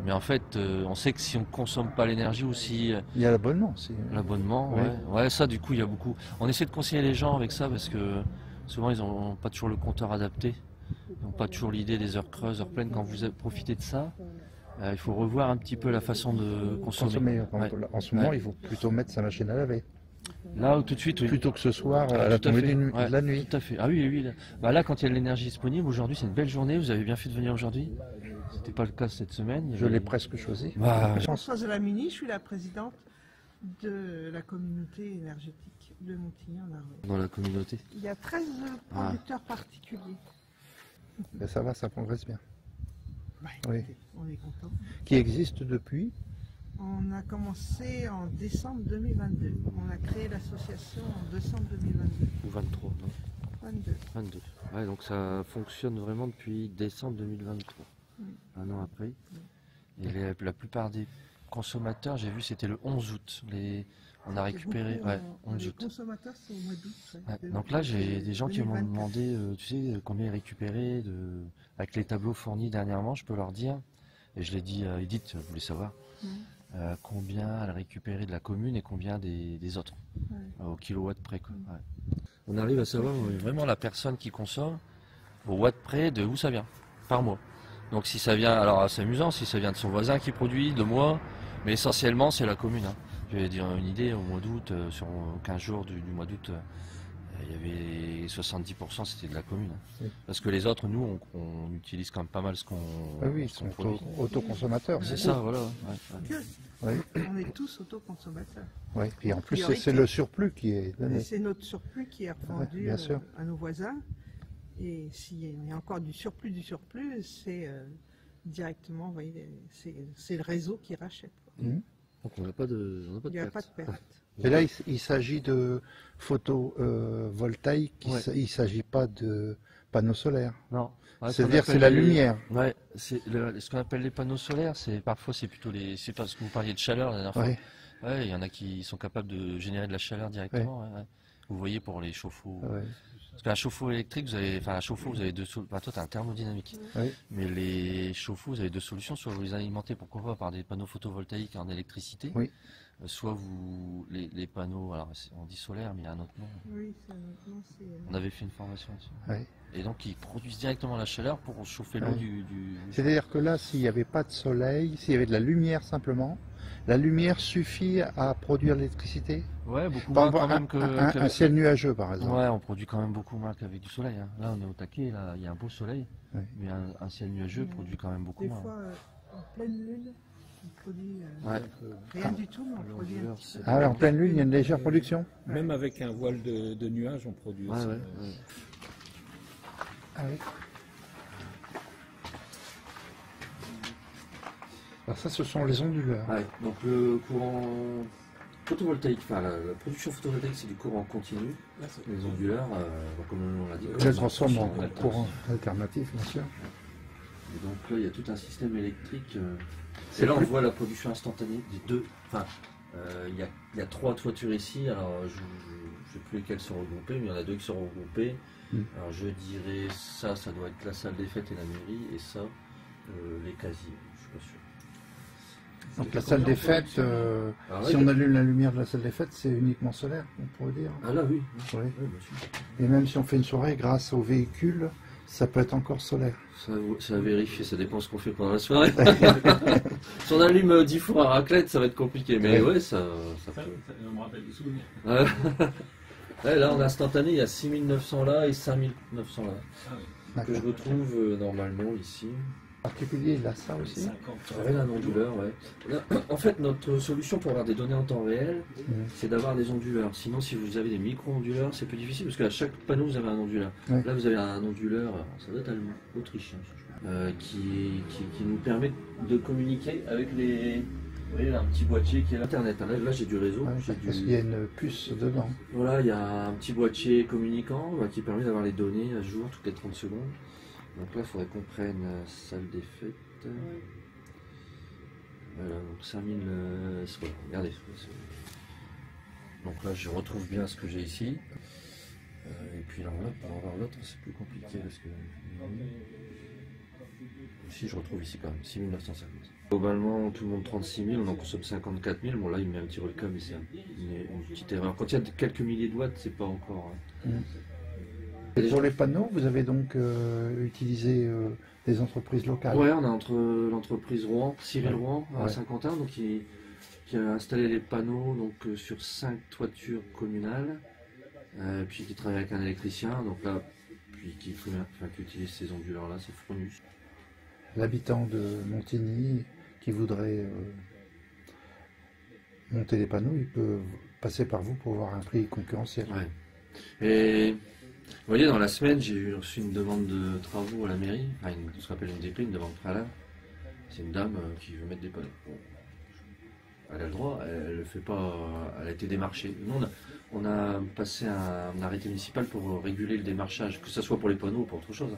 Mais en fait, on sait que si on ne consomme pas l'énergie aussi... Il y a l'abonnement aussi. L'abonnement, ouais. Ouais, ça du coup, il y a beaucoup... On essaie de conseiller les gens avec ça parce que souvent, ils n'ont pas toujours le compteur adapté. Ils n'ont pas toujours l'idée des heures creuses, heures pleines. Quand vous profitez de ça, il faut revoir un petit peu la façon de consommer. En ce moment, il faut plutôt mettre sa machine à laver. Là, tout de suite, oui. Plutôt que ce soir, à la tombée de la nuit. Tout à fait. Ah oui, oui. Là, quand il y a de l'énergie disponible, aujourd'hui, c'est une belle journée. Vous avez bien fait de venir aujourd'hui. C'était pas le cas cette semaine. Je l'ai presque choisi. Françoise Delamini, je suis la présidente de la communauté énergétique de Montigny-en-Arrouet. Dans la communauté. Il y a 13 producteurs particuliers. Ben ça va, ça progresse bien. Ouais, oui. On est content. Qui existe depuis? On a commencé en décembre 2022. On a créé l'association en décembre 2022. Ou 23, non? 22. Ouais, donc ça fonctionne vraiment depuis décembre 2023. Un an après. Et la plupart des consommateurs, j'ai vu, c'était le 11 août. On a récupéré, 11 août. Les consommateurs, c'est au mois d'août. Ouais. Donc là, j'ai des gens qui m'ont demandé, tu sais, combien est récupéré avec les tableaux fournis dernièrement, je peux leur dire. Et je l'ai dit à Edith, je voulais savoir combien elle a récupéré de la commune et combien des autres, au kilowatt près, quoi. Ouais. On arrive à savoir vraiment la personne qui consomme, au watt près, de où ça vient, par mois. Donc si ça vient, alors c'est amusant, si ça vient de son voisin qui produit, de moi, mais essentiellement c'est la commune. Hein. Je vais dire une idée, au mois d'août, sur 15 jours du mois d'août, il y avait 70% c'était de la commune. Hein. Oui. Parce que les autres, nous, on utilise quand même pas mal ce qu'on ils sont autoconsommateurs. C'est ça, voilà. On est tous autoconsommateurs. Oui, puis en plus c'est le surplus qui est donné. C'est notre surplus qui est revendu à nos voisins. Et s'il y a encore du surplus, c'est directement, vous voyez, c'est le réseau qui rachète. Donc on n'a pas de Il n'y a pas de perte. Et là, il s'agit de photovoltaïque, il ne s'agit pas de panneaux solaires. Non. C'est-à-dire c'est la lumière. Ouais, ce qu'on appelle les panneaux solaires, parfois c'est plutôt c'est parce que vous parliez de chaleur la dernière fois. Ouais, il y en a qui sont capables de générer de la chaleur directement. Ouais. Vous voyez pour les chauffe-eau. Parce qu'un chauffe-eau électrique, vous avez deux solutions. Toi, tu as un thermodynamique. Mais les chauffe-eau, vous avez deux solutions. Soit vous les alimentez, pourquoi pas, par des panneaux photovoltaïques en électricité. Soit les panneaux, alors on dit solaire, mais il y a un autre nom. Oui, c'est un autre nom. On avait fait une formation là-dessus. Et donc ils produisent directement la chaleur pour chauffer l'eau Ouais. du... C'est-à-dire que là, s'il n'y avait pas de soleil, s'il y avait de la lumière simplement, la lumière suffit à produire l'électricité? Ouais, beaucoup Par moins exemple, quand même un ciel nuageux, par exemple. Ouais, on produit quand même beaucoup moins qu'avec du soleil. Hein. Là, on est au taquet, là, il y a un beau soleil, Ouais. mais un ciel nuageux produit quand même beaucoup Des moins. fois, en pleine lune, on produit Ouais. rien du tout, mais on produit un petit peu. Ah ouais, en pleine lune, il y a une légère production? Même avec un voile de nuages, on produit Ouais, aussi. ouais. Ah oui. Alors ça, ce sont les onduleurs. Ouais, donc le courant photovoltaïque, enfin la production photovoltaïque, c'est du courant continu. Les onduleurs, comme le nom l'indique. Je les transforme en alternance. courant alternatif, bien sûr. Et donc là, il y a tout un système électrique. Et là, on voit la production instantanée des deux. Enfin, il y a 3 toitures ici. Alors, je ne sais plus lesquelles sont regroupées, mais il y en a 2 qui sont regroupées. Alors, je dirais ça doit être la salle des fêtes et la mairie, et ça, les casiers. Je suis pas sûr. Donc la salle des fêtes, si on allume la lumière de la salle des fêtes, c'est uniquement solaire, on pourrait dire. Ah là, oui. Oui. Oui, bien sûr. Et même si on fait une soirée, grâce au véhicule, ça peut être encore solaire. Ça à vérifier, ça dépend ce qu'on fait pendant la soirée. Si on allume 10 fours à raclette, ça va être compliqué, mais ouais, ça peut. Ça me rappelle des souvenirs. Ouais, là, en instantané, il y a 6900 là et 5900 là. Ah oui. Que je retrouve normalement ici. Particulier, il a ça aussi. Ouais, un onduleur, ouais. Là, en fait, notre solution pour avoir des données en temps réel, c'est d'avoir des onduleurs. Sinon, si vous avez des micro-onduleurs, c'est plus difficile parce qu'à chaque panneau, vous avez un onduleur. Ouais. Là, vous avez un onduleur, ça doit être allemand, autrichien, qui nous permet de communiquer avec les. Vous voyez, là, un petit boîtier qui est l'Internet. Là, j'ai du réseau. Ouais, parce qu'il y a une puce dedans. Voilà, il y a un petit boîtier communicant qui permet d'avoir les données à jour toutes les 30 secondes. Donc là, il faudrait qu'on prenne salle des fêtes. Voilà, donc 5000. Regardez. Donc là, je retrouve bien ce que j'ai ici. Et puis là, pour avoir l'autre, c'est plus compliqué parce que. Ici, je retrouve ici quand même 6950. Globalement, tout le monde 36 000, on en consomme 54 000. Bon, là, il met un petit reliquat, mais c'est une petite erreur. Quand il y a quelques milliers de watts, c'est pas encore. Et pour les panneaux, vous avez donc utilisé des entreprises locales? Ouais, on a entre l'entreprise Rouen, Cyril Rouen, à Saint-Quentin, donc qui a installé les panneaux donc, sur 5 toitures communales, puis qui travaille avec un électricien, donc là, puis qui utilise ces onduleurs-là, c'est Fronus. L'habitant de Montigny qui voudrait monter des panneaux, il peut passer par vous pour avoir un prix concurrentiel. Ouais. Et vous voyez, dans la semaine, j'ai reçu une demande de travaux à la mairie, enfin, ce qu'on appelle une DP, une demande préalable. C'est une dame qui veut mettre des panneaux. Bon. Elle a le droit, elle le fait pas, elle a été démarchée. Nous, on a passé un arrêté municipal pour réguler le démarchage, que ce soit pour les panneaux ou pour autre chose.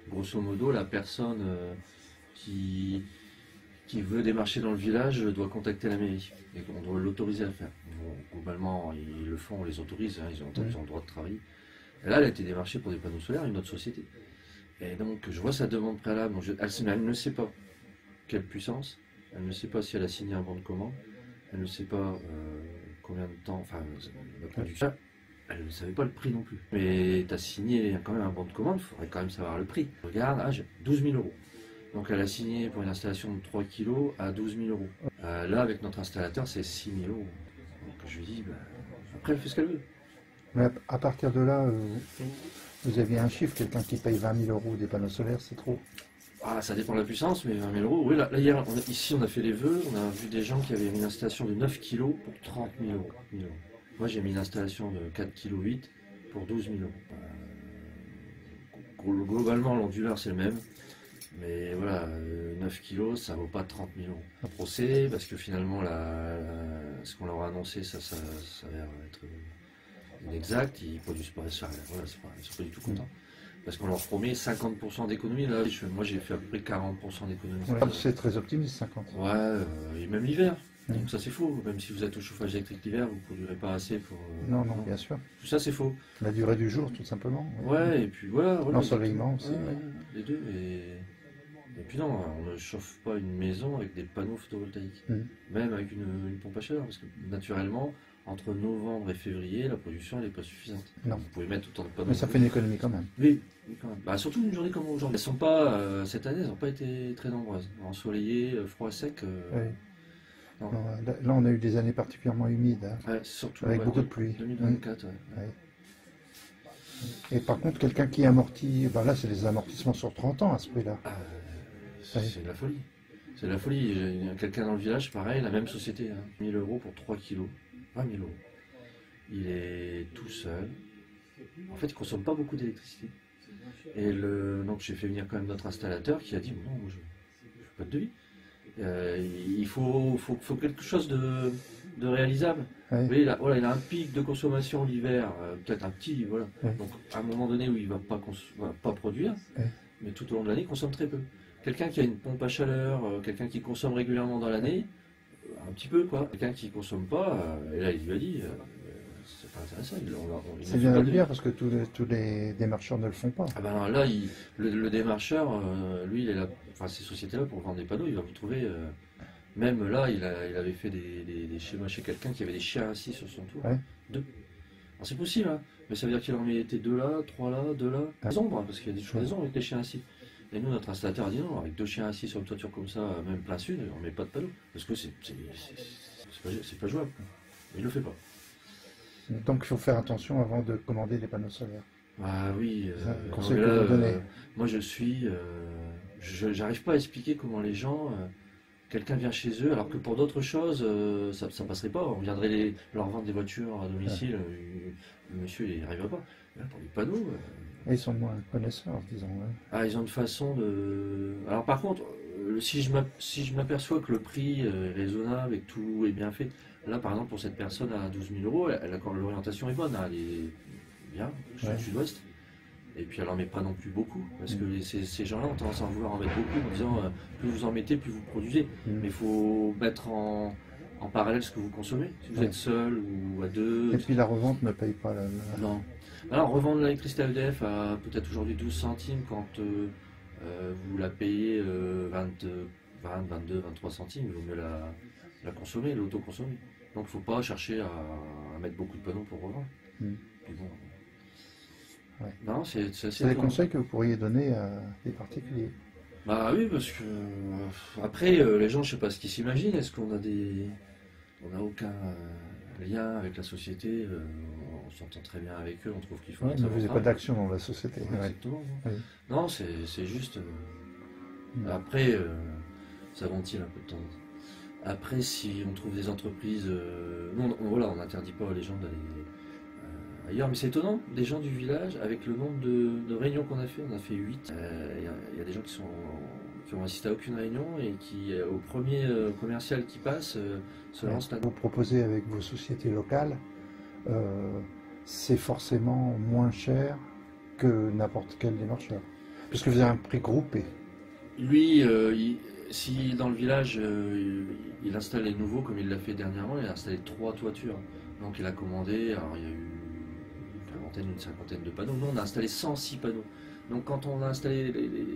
Grosso modo, la personne qui veut démarcher dans le village doit contacter la mairie. Et on doit l'autoriser à le faire. Bon, globalement, ils le font, on les autorise, hein, ils ont le droit de travailler. Et là, elle a été démarchée pour des panneaux solaires, une autre société. Et donc, je vois sa demande préalable. Donc elle ne sait pas quelle puissance, elle ne sait pas si elle a signé un bon de commande, elle ne sait pas combien de temps, enfin, la production. Elle ne savait pas le prix non plus. Mais tu as signé quand même un bon de commande, il faudrait quand même savoir le prix. Regarde, j'ai 12 000 euros. Donc elle a signé pour une installation de 3 kg à 12 000 euros. Là, avec notre installateur, c'est 6 000 euros. Donc je lui dis, après, elle fait ce qu'elle veut. Mais à partir de là, vous aviez un chiffre, quelqu'un qui paye 20 000 euros des panneaux solaires, c'est trop? Ah, ça dépend de la puissance, mais 20 000 euros. Oui, là hier, ici, on a fait les vœux, on a vu des gens qui avaient une installation de 9 kg pour 30 000 euros. Moi, j'ai mis une installation de 4,8 kg pour 12 000 euros. Globalement, l'onduleur, c'est le même. Mais voilà, 9 kg, ça vaut pas 30 000 euros. Un procès, parce que finalement, ce qu'on leur a annoncé, ça a l'air être inexact. Ils produisent pas ça. Voilà, ils sont pas du tout contents. Parce qu'on leur promet 50% d'économie. Là, moi, j'ai fait à peu près 40% d'économie. Ouais, c'est très optimiste, 50. Ouais, et même l'hiver. Donc ça, c'est faux. Même si vous êtes au chauffage électrique l'hiver, vous ne produirez pas assez pour... non, bien sûr. Tout ça, c'est faux. La durée du jour, tout simplement. Ouais, et puis voilà. L'ensoleillement aussi. Les deux. Et puis non, on ne chauffe pas une maison avec des panneaux photovoltaïques. Même avec une pompe à chaleur. Parce que naturellement, entre novembre et février, la production elle n'est pas suffisante. Non. Vous pouvez mettre autant de panneaux. Mais ça fait une économie quand même. Oui, quand même. Bah, surtout une journée comme aujourd'hui. Elles sont pas, cette année, elles n'ont pas été très nombreuses. Ensoleillé, froid, sec. Oui. Non. Non, là, on a eu des années particulièrement humides, hein, Ouais, surtout avec beaucoup de pluie. 2024, ouais. Ouais. Et par contre, quelqu'un qui amortit, ben là, c'est les amortissements sur 30 ans à ce prix-là. Ah, c'est de la folie. C'est de la folie. Il y a quelqu'un dans le village, pareil, la même société. 1000 € pour 3 kilos. 20 000 €. Il est tout seul. En fait, il ne consomme pas beaucoup d'électricité. Et donc, j'ai fait venir quand même notre installateur qui a dit non, moi, je ne fais pas de devis. Il faut quelque chose de réalisable. Ouais. Vous voyez, là, voilà, il a un pic de consommation l'hiver, peut-être un petit, voilà. Ouais. Donc à un moment donné où il ne va pas produire, Ouais. mais tout au long de l'année, il consomme très peu. Quelqu'un qui a une pompe à chaleur, quelqu'un qui consomme régulièrement dans l'année, un petit peu quoi. Quelqu'un qui ne consomme pas, et là il lui a dit, c'est pas intéressant. C'est bien de le dire parce que tous les démarcheurs ne le font pas. Ah ben là, le démarcheur, lui, il est là, enfin ces sociétés-là pour vendre des panneaux, il va vous trouver. Même là, il avait fait des schémas chez quelqu'un qui avait des chiens assis sur son tour. Ouais. 2. Alors c'est possible, hein, mais ça veut dire qu'il en mettait 2 là, 3 là, 2 là. Des ombres, hein, parce qu'il y a toujours des ombres avec les chiens assis. Et nous, notre installateur a dit non, avec 2 chiens assis sur une toiture comme ça, même plein sud, on met pas de panneaux. Parce que c'est pas jouable. Il le fait pas. Donc il faut faire attention avant de commander les panneaux solaires. Ah oui, conseil non, que là, vous donnez. Moi j'arrive pas à expliquer comment les gens, quelqu'un vient chez eux, alors que pour d'autres choses, ça passerait pas. On viendrait leur vendre des voitures à domicile, le monsieur il n'y arriverait pas. Là, pour les panneaux. Et ils sont moins connaisseurs, disons. Ouais. Ah, ils ont une façon de. Alors par contre, si je m'aperçois que le prix est raisonnable et que tout est bien fait, là par exemple pour cette personne à 12 000 €, l'orientation est bonne, hein, elle est bien, sud-ouest. Et puis elle en met pas non plus beaucoup, parce que ces gens-là ont tendance à en vouloir en mettre beaucoup en disant plus vous en mettez, plus vous produisez. Mais il faut mettre en parallèle ce que vous consommez. Si vous êtes seul ou à deux. Et puis la revente ne paye pas la... Non. Alors revendre l'électricité à EDF à peut-être aujourd'hui 12 centimes quand vous la payez 20, 22, 23 centimes, il vaut mieux la consommer, l'auto-consommer. Donc il ne faut pas chercher à mettre beaucoup de panneaux pour revendre. Puis bon, ouais. Non, c'est des conseils que vous pourriez donner à des particuliers. Bah oui, parce que après les gens, je sais pas ce qu'ils s'imaginent. Est-ce qu'on a on n'a aucun lien avec la société, on s'entend très bien avec eux, on trouve qu'ils font. Ouais, mais vous n'avez pas d'action dans la société. Ouais, exactement. Oui. Non, c'est juste. Après, ça ventile un peu de temps. Après, si on trouve des entreprises, voilà, on n'interdit pas les gens d'aller ailleurs, mais c'est étonnant, des gens du village, avec le nombre de réunions qu'on a fait, on a fait 8, il y a des gens qui ont assisté à aucune réunion et qui, au premier commercial qui passe, se lancent là-dedans. Vous proposez avec vos sociétés locales, c'est forcément moins cher que n'importe quel démarcheur, puisque vous avez un prix groupé. Lui, si dans le village, il installe les nouveaux, comme il l'a fait dernièrement, il a installé 3 toitures. Donc il a commandé, alors il y a eu une cinquantaine de panneaux. Nous, on a installé 106 panneaux. Donc quand on a installé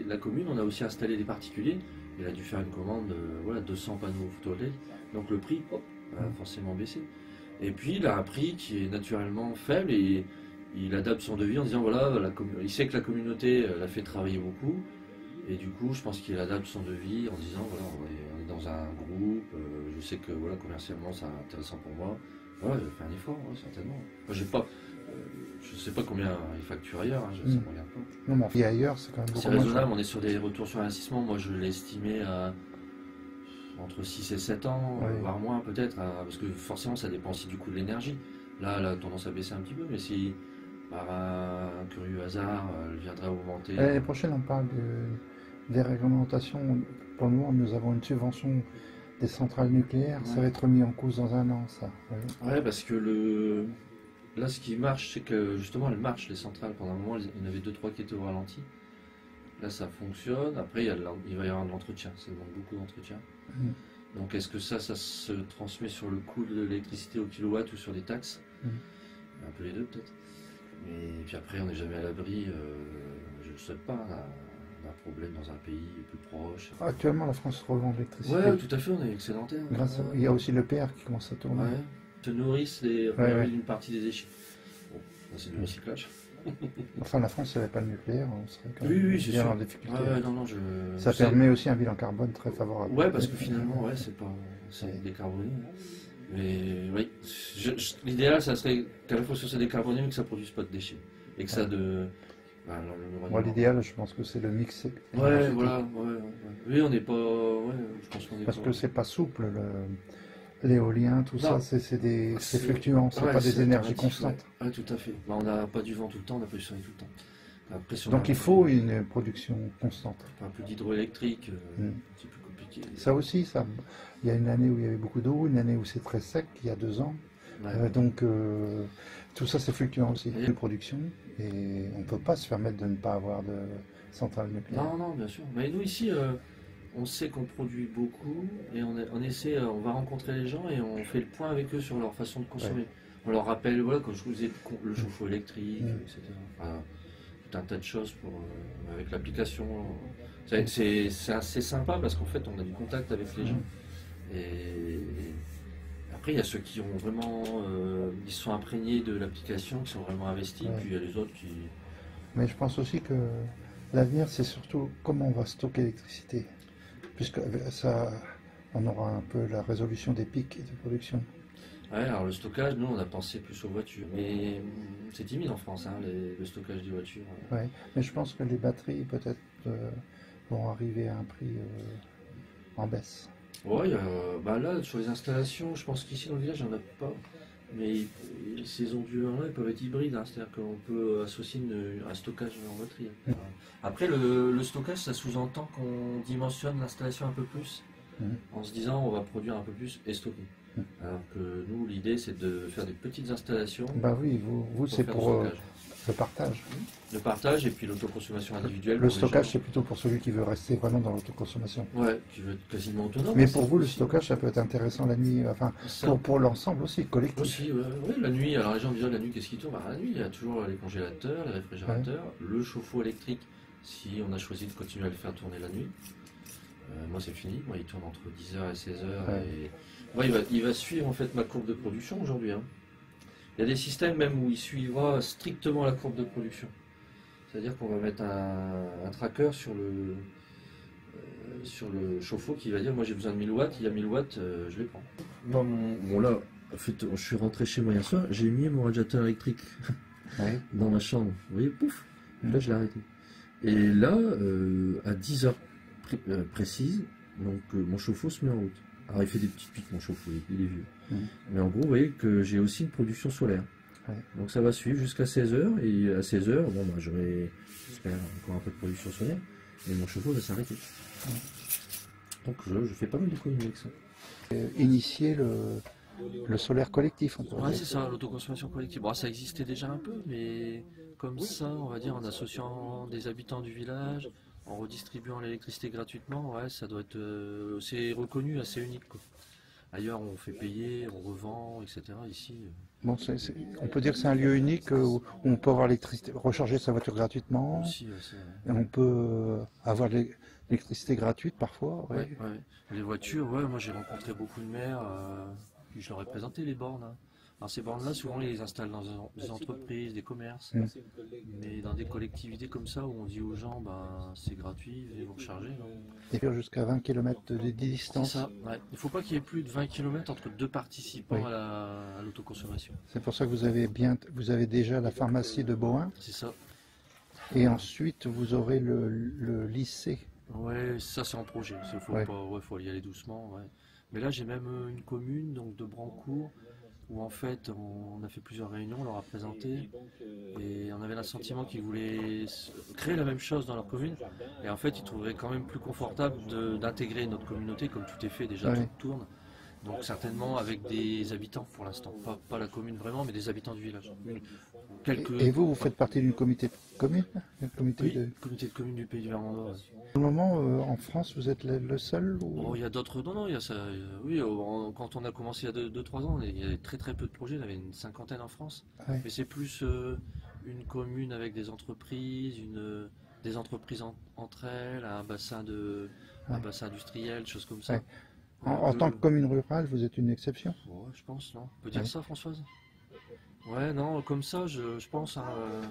la commune, on a aussi installé des particuliers. Il a dû faire une commande, voilà, 200 panneaux photovoltaïques. Donc le prix, a forcément baissé. Et puis il a un prix qui est naturellement faible et il adapte son devis en disant voilà, il sait que la communauté l'a fait travailler beaucoup. Et du coup, je pense qu'il adapte son devis en disant voilà, on est dans un groupe, je sais que voilà, commercialement c'est intéressant pour moi. Voilà, il va faire un effort, certainement. Moi, je ne sais pas combien il facture ailleurs, ça ne me regarde pas. Non, mais et ailleurs, c'est quand même beaucoup C'est moins raisonnable, cher. on est sur des retours sur investissement. Moi, je l'ai estimé à entre 6 et 7 ans, voire moins peut-être, parce que forcément, ça dépend aussi du coût de l'énergie. Là, elle a tendance à baisser un petit peu, mais si par un curieux hasard, elle viendrait à augmenter. L'année prochaine, on parle des réglementations. Pour le moment, nous avons une subvention des centrales nucléaires. Ça va être mis en cause dans un an, ça. Ouais, parce que là, ce qui marche, c'est que justement, elles marchent, les centrales. Pendant un moment, il y en avait 2-3 qui étaient au ralenti. Là, ça fonctionne. Après, il va y avoir de l'entretien. Ça demande beaucoup d'entretien. Donc, est-ce que ça se transmet sur le coût de l'électricité au kilowatt ou sur des taxes? Un peu les deux, peut-être. Et puis après, on n'est jamais à l'abri, je ne le souhaite pas, d'un problème dans un pays plus proche. Actuellement, la France revend l'électricité. Oui, tout à fait, on est excédentaire. Il y a aussi l'EPR qui commence à tourner. se nourrissent d'une partie des déchets. Bon, c'est du recyclage. Enfin, la France, elle n'avait pas le nucléaire, on serait quand même Oui, c'est bien sûr. en difficulté. Ça permet aussi un bilan carbone très favorable. Ouais, parce que finalement, c'est décarboné. Mais oui, l'idéal, ça serait qu'à la fois ça soit décarboné, mais que ça ne produise pas de déchets. Et que ça de. Moi, l'idéal, je pense que c'est le mix. Ouais, voilà. Oui, on n'est pas. Je pense qu'on est parce que c'est pas souple, l'éolien, tout ça, c'est fluctuant, c'est pas des énergies constantes. Ouais, tout à fait. On n'a pas du vent tout le temps, on n'a pas du soleil tout le temps. Après, donc il faut une production constante. Un peu d'hydroélectrique, c'est plus compliqué. Ça aussi, il y a une année où il y avait beaucoup d'eau, une année où c'est très sec, il y a 2 ans. Ouais. Donc tout ça c'est fluctuant aussi, de production, et on ne peut pas se permettre de ne pas avoir de centrale nucléaire. Non, bien sûr. Mais nous ici, on sait qu'on produit beaucoup, et on va rencontrer les gens et on fait le point avec eux sur leur façon de consommer. Ouais. On leur rappelle, voilà, comme je vous disais, le chauffe-eau électrique, etc. Enfin, tout un tas de choses avec l'application. C'est assez sympa parce qu'en fait on a du contact avec les gens. Et après il y a ceux qui ont vraiment, ils sont imprégnés de l'application, qui sont vraiment investis, puis il y a les autres qui... Mais je pense aussi que l'avenir c'est surtout comment on va stocker l'électricité, puisque ça, on aura un peu la résolution des pics de production. Ouais, alors le stockage, nous on a pensé plus aux voitures, mais c'est timide en France, hein, le stockage des voitures. Ouais, mais je pense que les batteries peut-être vont arriver à un prix en baisse. Ouais, là sur les installations, je pense qu'ici dans le village il n'y en a pas, mais ces onduleurs-là ils peuvent être hybrides, hein, c'est-à-dire qu'on peut associer un stockage en batterie. Après le stockage, ça sous-entend qu'on dimensionne l'installation un peu plus, en se disant on va produire un peu plus et stocker. Alors que nous, l'idée, c'est de faire des petites installations. Bah oui, vous c'est pour le partage. Le partage et puis l'autoconsommation individuelle. Le stockage, c'est plutôt pour celui qui veut rester vraiment dans l'autoconsommation. Ouais, qui veut être quasiment autonome. Mais pour vous, le stockage, ça peut être intéressant la nuit, enfin, pour l'ensemble aussi, collectif. Aussi, oui, la nuit. Alors les gens me disent, la nuit, qu'est-ce qui tourne? La nuit, il y a toujours les congélateurs, les réfrigérateurs, le chauffe-eau électrique, si on a choisi de continuer à le faire tourner la nuit. Moi, c'est fini. Moi, il tourne entre 10h et 16h. Et... Ouais, il va suivre en fait ma courbe de production aujourd'hui. Hein. Il y a des systèmes même où il suivra strictement la courbe de production. C'est-à-dire qu'on va mettre un tracker sur le chauffe-eau qui va dire moi j'ai besoin de 1000 watts, il y a 1000 watts, je les prends. Bon là, en fait, je suis rentré chez moi hier soir, j'ai mis mon radiateur électrique dans ma chambre. Vous voyez, pouf, là je l'ai arrêté. Et là, à 10h précises, donc mon chauffe-eau se met en route. Alors il fait des petits pics mon chauffe-eau, il est vieux. Mais en gros, vous voyez que j'ai aussi une production solaire. Donc ça va suivre jusqu'à 16h, et à 16h, bon bah j'aurai encore un peu de production solaire, mais mon chauffe-eau va s'arrêter. Donc je fais pas mal d'économies avec ça. Initier le solaire collectif. Ouais, c'est ça, l'autoconsommation collective. Bon, ça existait déjà un peu, mais comme ça, on va dire en associant des habitants du village, en redistribuant l'électricité gratuitement, ouais, ça doit être, c'est reconnu, assez unique, quoi. Ailleurs, on fait payer, on revend, etc. Ici. Bon, on peut dire que c'est un lieu unique où on peut avoir l'électricité, recharger sa voiture gratuitement. Aussi, et on peut avoir l'électricité gratuite parfois. Ouais. Les voitures, ouais, moi j'ai rencontré beaucoup de maires, puis je leur ai présenté les bornes. Hein. Alors ces bornes-là, souvent, ils les installent dans des entreprises, des commerces, mais dans des collectivités comme ça, où on dit aux gens, ben, c'est gratuit, venez vous recharger. Et faire jusqu'à 20 km de distance. C'est ça, ouais. Il ne faut pas qu'il y ait plus de 20 km entre deux participants à l'autoconsommation. C'est pour ça que vous avez déjà la pharmacie de Bohain. C'est ça. Et ensuite, vous aurez le lycée. Ouais, ça c'est en projet, il faut y aller doucement. Ouais. Mais là, j'ai même une commune, donc de Brancourt, où en fait on a fait plusieurs réunions, on leur a présenté et on avait l'assentiment qu'ils voulaient créer la même chose dans leur commune, et en fait ils trouveraient quand même plus confortable d'intégrer notre communauté, comme tout est fait déjà, tout tourne, donc certainement avec des habitants pour l'instant, pas la commune vraiment, mais des habitants du village. Et vous faites partie d'une comité de commune, comité de commune du Pays du Vermandois. Pour le moment, en France, vous êtes le seul ou... Il y a d'autres... Non, il y a ça. Oui, quand on a commencé il y a 2-3 ans, il y avait très très peu de projets, il y en avait une cinquantaine en France. Mais c'est plus une commune avec des entreprises, des entreprises entre elles, un bassin industriel, choses comme ça. En tant que commune rurale, vous êtes une exception. Ouais, je pense, non. On peut dire ça, Françoise? Ouais, non, comme ça, je pense.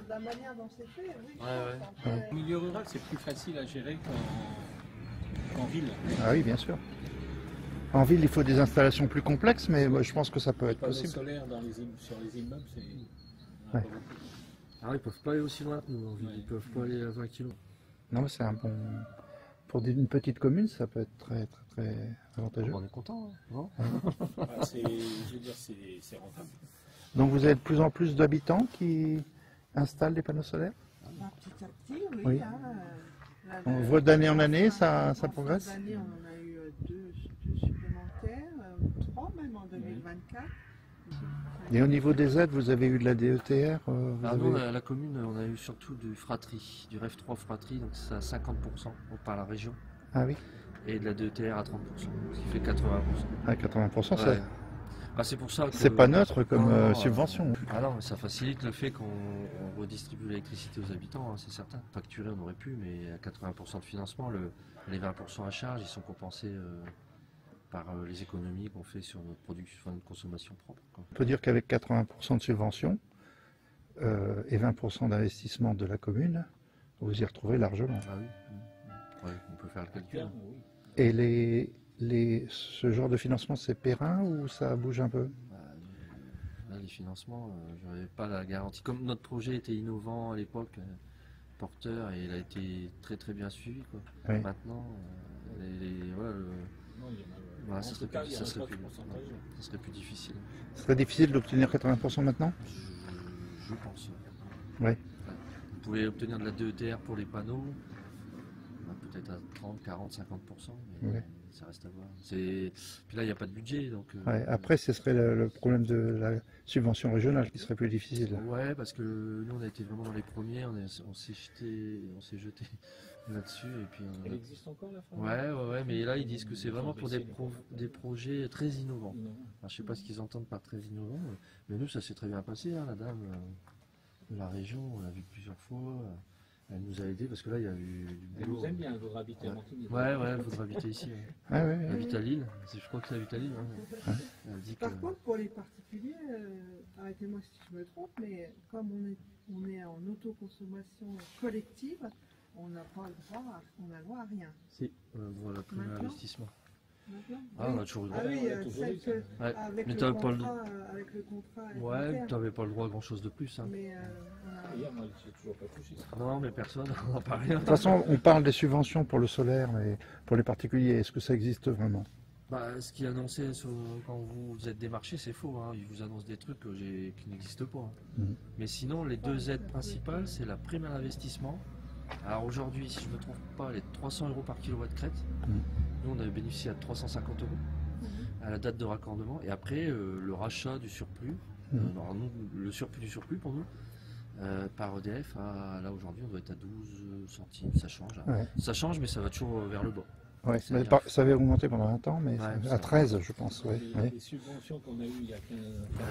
La manière dont c'est fait, oui. Au milieu rural, c'est plus facile à gérer qu'en ville. Ah oui, bien sûr. En ville, il faut des installations plus complexes, mais moi, je pense que ça peut être possible. Solaire sur les immeubles, c'est. Ouais. Ah, ils peuvent pas aller aussi loin que nous en ville. Ils peuvent pas aller à 20 km. Non, mais c'est un bon. Pour une petite commune, ça peut être très, très, très avantageux. On est content, non? Je veux dire, c'est rentable. Donc vous avez de plus en plus d'habitants qui installent des panneaux solaires? Petit à petit, oui. Oui. On voit d'année en année, ça progresse? Cette année, on en a eu deux supplémentaires, 3 même en 2024. Et au niveau des aides, vous avez eu de la DETR? Nous, à la commune, on a eu surtout du fratrie, du REF 3 fratrie, donc c'est à 50% par la région. Ah oui. Et de la DETR à 30%, ce qui fait 80%. Ah, 80%, ouais. ça. Bah, c'est pour ça que. C'est pas neutre comme subvention. Ah non, mais ça facilite le fait qu'on redistribue l'électricité aux habitants, hein, c'est certain. Facturer, on aurait pu, mais à 80% de financement, les 20% à charge, ils sont compensés par les économies qu'on fait sur notre production, notre consommation propre, quoi. On peut dire qu'avec 80% de subvention et 20% d'investissement de la commune, vous y retrouvez largement. Ah oui, ouais, on peut faire le calcul. Et ce genre de financement, c'est périn ou ça bouge un peu? Là, les financements, je n'avais pas la garantie. Comme notre projet était innovant à l'époque, porteur, et il a été très très bien suivi, quoi. Oui. Maintenant, ça serait plus difficile. Ce serait difficile d'obtenir 80% maintenant? Je pense. Oui. Vous pouvez obtenir de la DETR pour les panneaux, peut-être à 30, 40, 50%, mais Ouais. ça reste à voir. Puis là, il n'y a pas de budget. Donc, Ouais, après, ce serait le problème de la subvention régionale qui serait plus difficile. Ouais, parce que nous, on a été vraiment dans les premiers, on s'est jeté là-dessus. Et puis, Elle existe encore, la fin? Ouais, mais là, ils disent que c'est vraiment pour des projets très innovants. Alors, je sais pas ce qu'ils entendent par très innovants, mais nous, ça s'est très bien passé, hein, la dame de la région, on l'a vu plusieurs fois. Elle nous a aidés parce que là, il y a eu du boulot. Elle nous aime bien, elle voudrait habiter à Montigny. Ouais, elle voudrait habiter ici. Ouais. Ah, ouais, Elle habite à Lille, je crois qu'elle habite à Lille. Hein. Elle dit Par contre, pour les particuliers, arrêtez-moi si je me trompe, mais comme on est en autoconsommation collective, on n'a pas le droit à rien. Si, voilà, plus d'investissement. Ah, on a toujours eu le droit. Ah oui, avec le contrat. Ouais, tu n'avais pas le droit à grand chose de plus. Hein. Mais moi, j'ai toujours pas touché ça. Non, mais personne, on n'en parle rien. De toute façon, on parle des subventions pour le solaire, mais pour les particuliers, est-ce que ça existe vraiment? Ce qui est annoncé quand vous êtes démarché, c'est faux. Hein. Ils vous annoncent des trucs qui n'existent pas. Hein. Mais sinon, les deux aides principales, c'est la prime à l'investissement. Alors aujourd'hui, si je ne me trompe pas, elle est de 300 € par kilowatt crête. Nous, on avait bénéficié à 350 € à la date de raccordement. Et après, le rachat du surplus, le surplus du surplus pour nous, par EDF, là aujourd'hui, on doit être à 12 centimes. Ça change. Hein. Ouais. Ça change, mais ça va toujours vers le bas. Ouais, ça avait augmenté pendant un temps, mais à 13, je pense. Ouais. Les subventions qu'on a eues il y a 15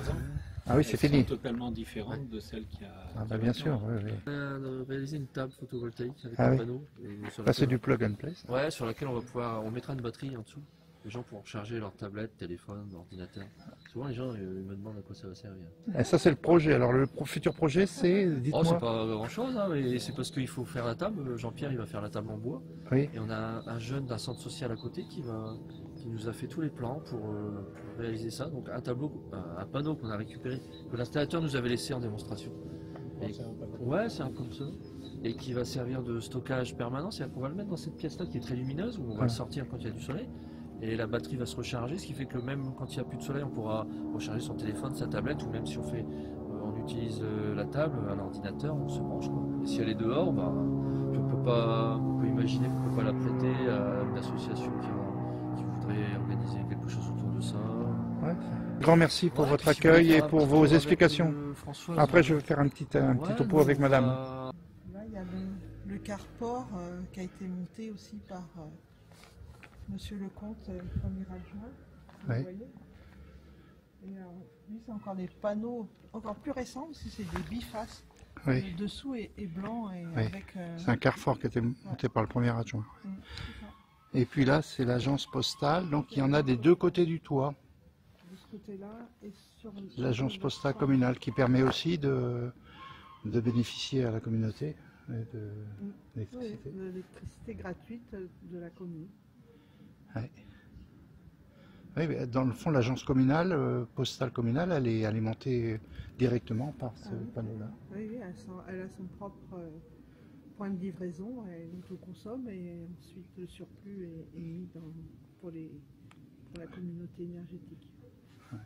ans, oui, c'est fini. sont totalement différentes de celles qu'il y a. Bien sûr. On a réalisé une table photovoltaïque avec un panneau. C'est du plug and play. Ça. Ouais, sur laquelle on mettra une batterie en dessous. Les gens pourront charger leur tablette, téléphone, ordinateur. Souvent, les gens me demandent à quoi ça va servir. Et ça, c'est le projet. Alors, le futur projet, c'est. Oh, c'est pas grand-chose, hein, mais c'est parce qu'il faut faire la table. Jean-Pierre, il va faire la table en bois. Oui. Et on a un jeune d'un centre social à côté qui nous a fait tous les plans pour réaliser ça. Donc, un panneau qu'on a récupéré, que l'installateur nous avait laissé en démonstration. Ouais, c'est un comme ça. Et qui va servir de stockage permanent. C'est-à-dire qu'on va le mettre dans cette pièce-là qui est très lumineuse, où on va le sortir quand il y a du soleil. Et la batterie va se recharger, ce qui fait que même quand il n'y a plus de soleil, on pourra recharger son téléphone, sa tablette, ou même si on utilise la table, un ordinateur, on se branche, quoi. Et si elle est dehors, on peut imaginer qu'on ne peut pas la prêter à une association qui voudrait organiser quelque chose autour de ça. Ouais. Grand merci pour votre accueil et pour vos explications. Après, je vais faire un petit topo avec madame. Là, il y a le carport qui a été monté aussi par Monsieur Lecomte, le premier adjoint. Vous voyez. Et lui, c'est encore des panneaux encore plus récents, parce que c'est des bifaces. Oui. Le dessous est blanc. Et oui. avec. C'est un carrefour qui a été monté par le premier adjoint. Et puis là, c'est l'agence postale, donc il y en a des deux côtés du toit. De ce côté-là et sur L'agence postale communale qui permet aussi de bénéficier à la communauté d'électricité. Oui, l'électricité gratuite de la commune. Ouais. Oui, mais dans le fond, l'agence communale, postale communale, elle est alimentée directement par ce panneau-là. Oui, elle a son propre point de livraison, elle autoconsomme et ensuite le surplus est mis pour la communauté énergétique. Ouais.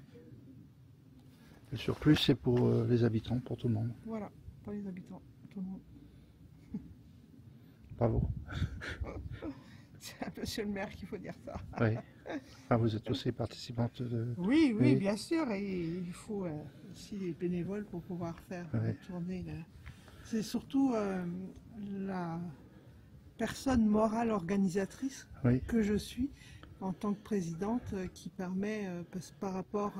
Le surplus, c'est pour les habitants, pour tout le monde. Voilà, pour les habitants, tout le monde. Bravo. C'est à monsieur le maire qu'il faut dire ça. Oui. Enfin, vous êtes aussi participante de... Oui, bien sûr, et il faut aussi des bénévoles pour pouvoir faire tourner. C'est surtout la personne morale organisatrice que je suis en tant que présidente qui permet, par rapport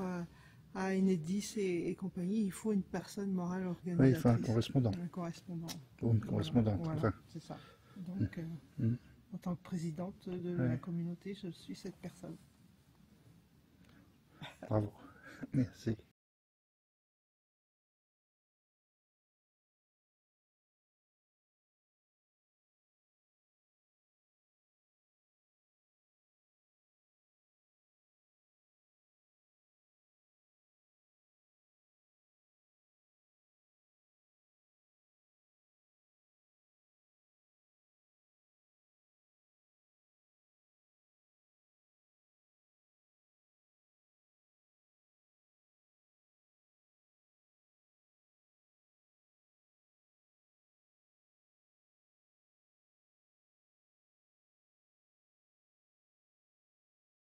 à Enedis et compagnie, il faut une personne morale organisatrice. Oui, il faut un correspondant. Un correspondant. Ou une correspondante. Voilà, Enfin. c'est ça. Donc, en tant que présidente de la communauté, je suis cette personne. Bravo. Merci.